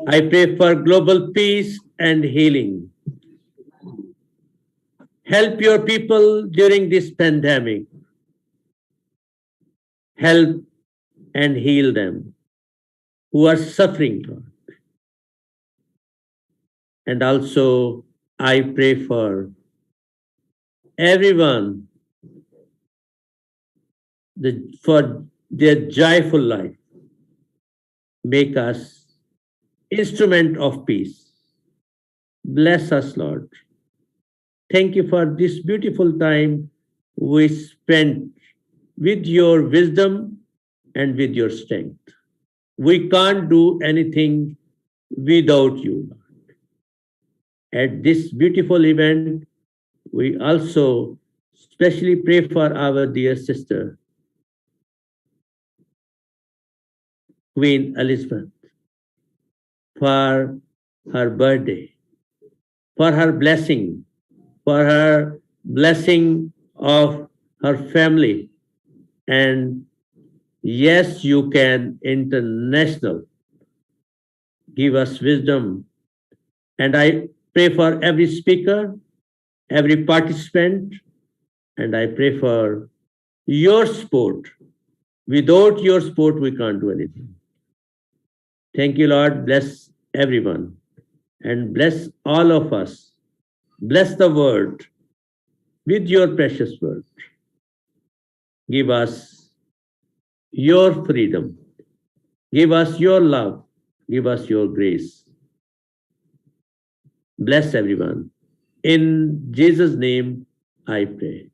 I pray for global peace and healing. Help your people during this pandemic. Help and heal them who are suffering, Lord. And also, I pray for everyone for their joyful life. Make us instrument of peace. Bless us, Lord. Thank you for this beautiful time we spent with your wisdom and with your strength. We can't do anything without you. At this beautiful event, we also specially pray for our dear sister, Queen Elizabeth, for her birthday, for her blessing of her family, and yes, you can international. Give us wisdom. And I pray for every speaker, every participant, and I pray for your support. Without your support, we can't do anything. Thank you, Lord. Bless everyone and bless all of us. Bless the world with your precious word. Give us your freedom. Give us your love. Give us your grace. Bless everyone. In Jesus' name, I pray.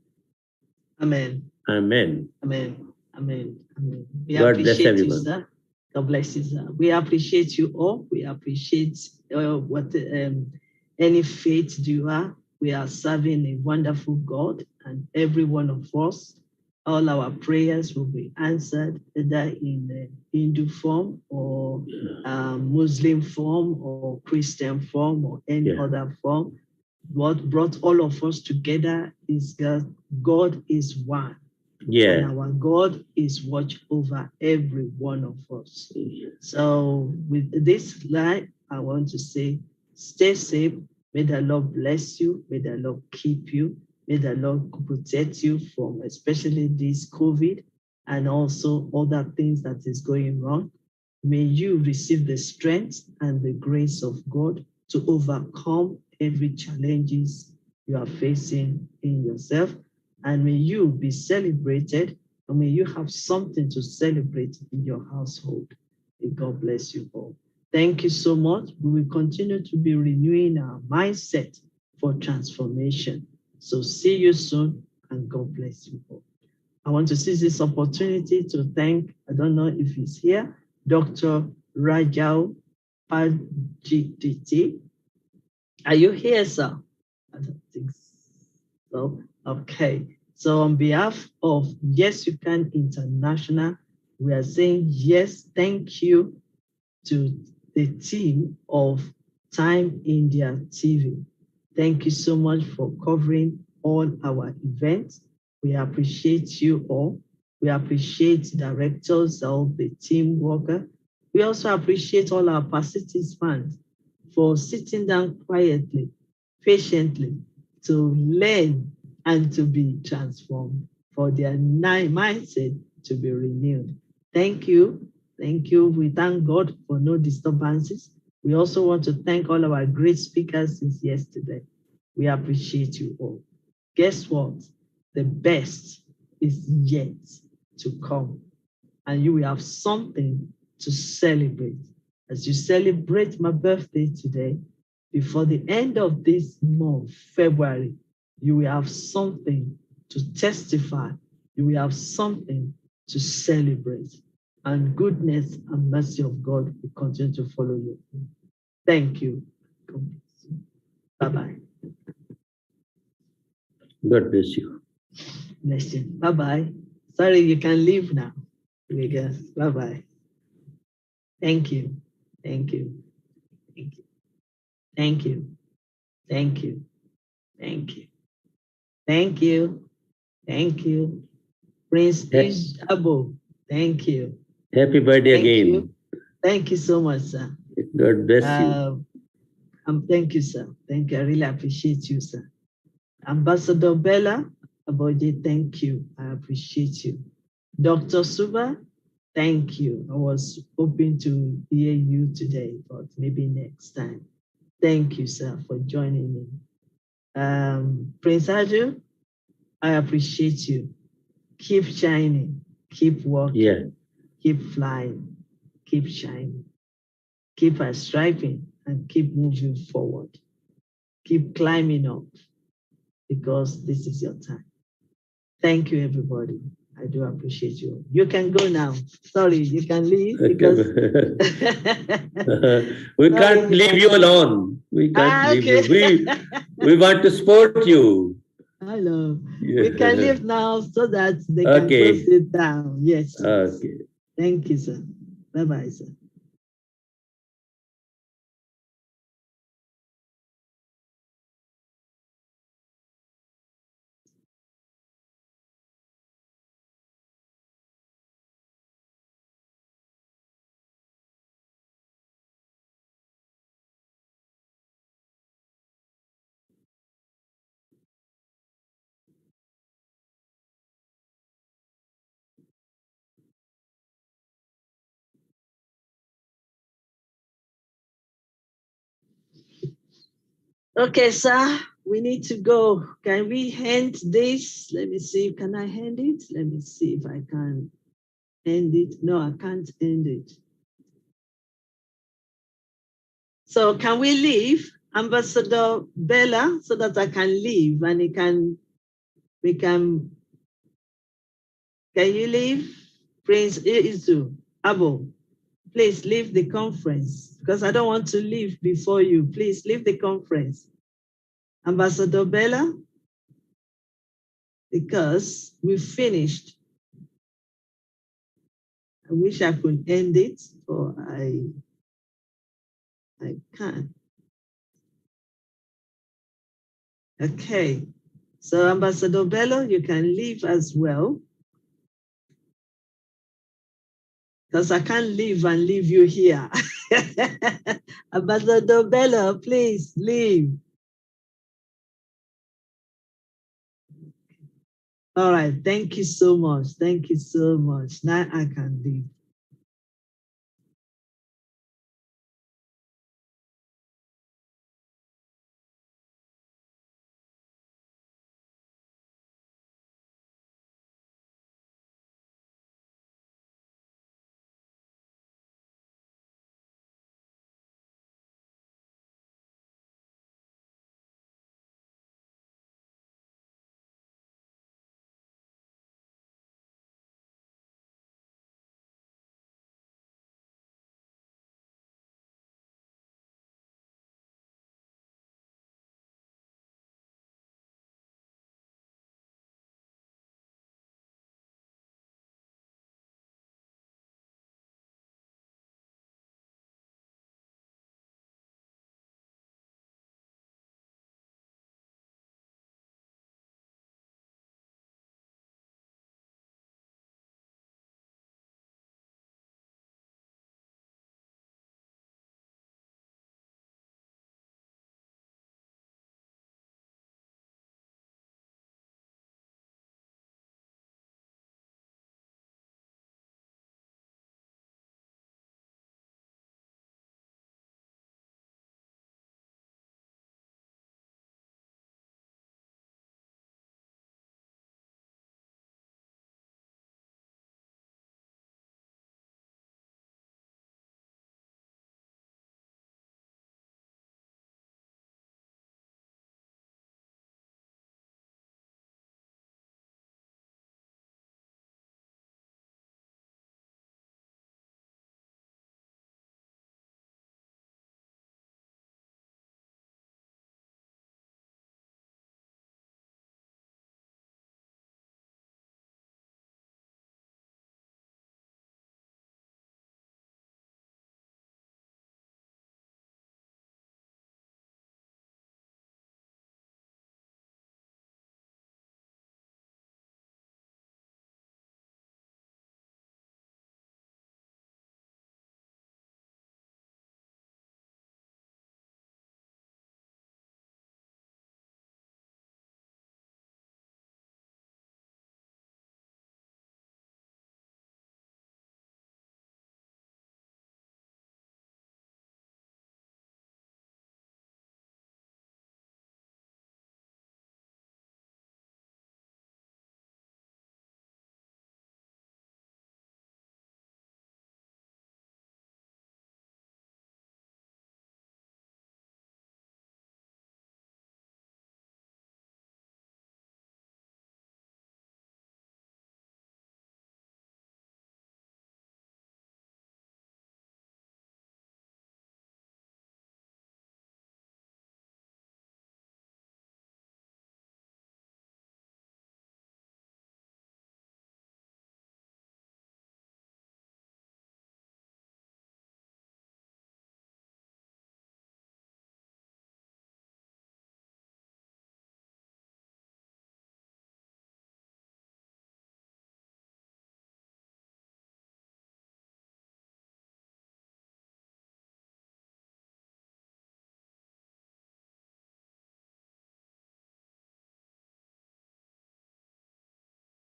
Amen. Amen. Amen. Amen. Amen. We God bless appreciate you, everyone. sir. God bless you, sir. We appreciate you all. We appreciate any faith you are. We are serving a wonderful God, and every one of us, all our prayers will be answered either in Hindu form or Muslim form or Christian form or any other form. What brought all of us together is that God is one. And our God is watch over every one of us. So with this life, I want to say, stay safe. May the Lord bless you. May the Lord keep you. May the Lord protect you from especially this COVID and also other things that is going wrong. May you receive the strength and the grace of God to overcome every challenges you are facing in yourself. And may you be celebrated, and may you have something to celebrate in your household. May God bless you all. Thank you so much. We will continue to be renewing our mindset for transformation. So see you soon, and God bless you all. I want to seize this opportunity to thank, I don't know if he's here, Dr. Rajao Pajiti. Are you here, sir? I don't think so. Okay. So on behalf of Yes You Can International, we are saying yes, thank you to the team of Time India TV. Thank you so much for covering all our events. We appreciate you all. We appreciate directors, all the team worker. We also appreciate all our participants for sitting down quietly, patiently, to learn and to be transformed, for their mindset to be renewed. Thank you. Thank you. We thank God for no disturbances. We also want to thank all our great speakers since yesterday. We appreciate you all. Guess what? The best is yet to come. And you will have something to celebrate. As you celebrate my birthday today, before the end of this month, February, you will have something to testify. You will have something to celebrate. And goodness and mercy of God will continue to follow you. Thank you. Bye-bye. God bless you. Bless you. Bye-bye. Sorry, you can leave now. Yes. Bye-bye. Thank you. Thank you. Thank you. Thank you. Thank you. Thank you. Thank you. Thank you. Prince Ishabo. Thank you. Happy birthday again. You. Thank you so much, sir. God bless you. Thank you, sir. Thank you. I really appreciate you, sir. Ambassador Bella Abode, thank you. I appreciate you. Dr. Suba, thank you. I was hoping to hear you today, but maybe next time. Thank you, sir, for joining me. Prince Aju, I appreciate you. Keep shining, keep walking, keep flying, keep shining, keep striving, and keep moving forward. Keep climbing up, because this is your time. Thank you, everybody. I do appreciate you. You can go now. Sorry, you can leave because we can't leave you alone. We can't leave you. We want to support you. Hello. We can leave now so that they can close it down. Yes. Okay. Thank you, sir. Bye-bye, sir. Okay, sir, we need to go. Can we end this? Let me see. Can I end it? Let me see if I can end it. No, I can't end it. So can we leave Ambassador Bella so that I can leave and we can you leave? Prince Izu, Abo, please leave the conference because I don't want to leave before you. Please leave the conference. Ambassador Bella, because we finished. I wish I could end it, but I can't. Okay, so Ambassador Bello, you can leave as well. Because I can't leave and leave you here. Ambassador Bello, please leave. All right, thank you so much. Thank you so much. Now I can leave.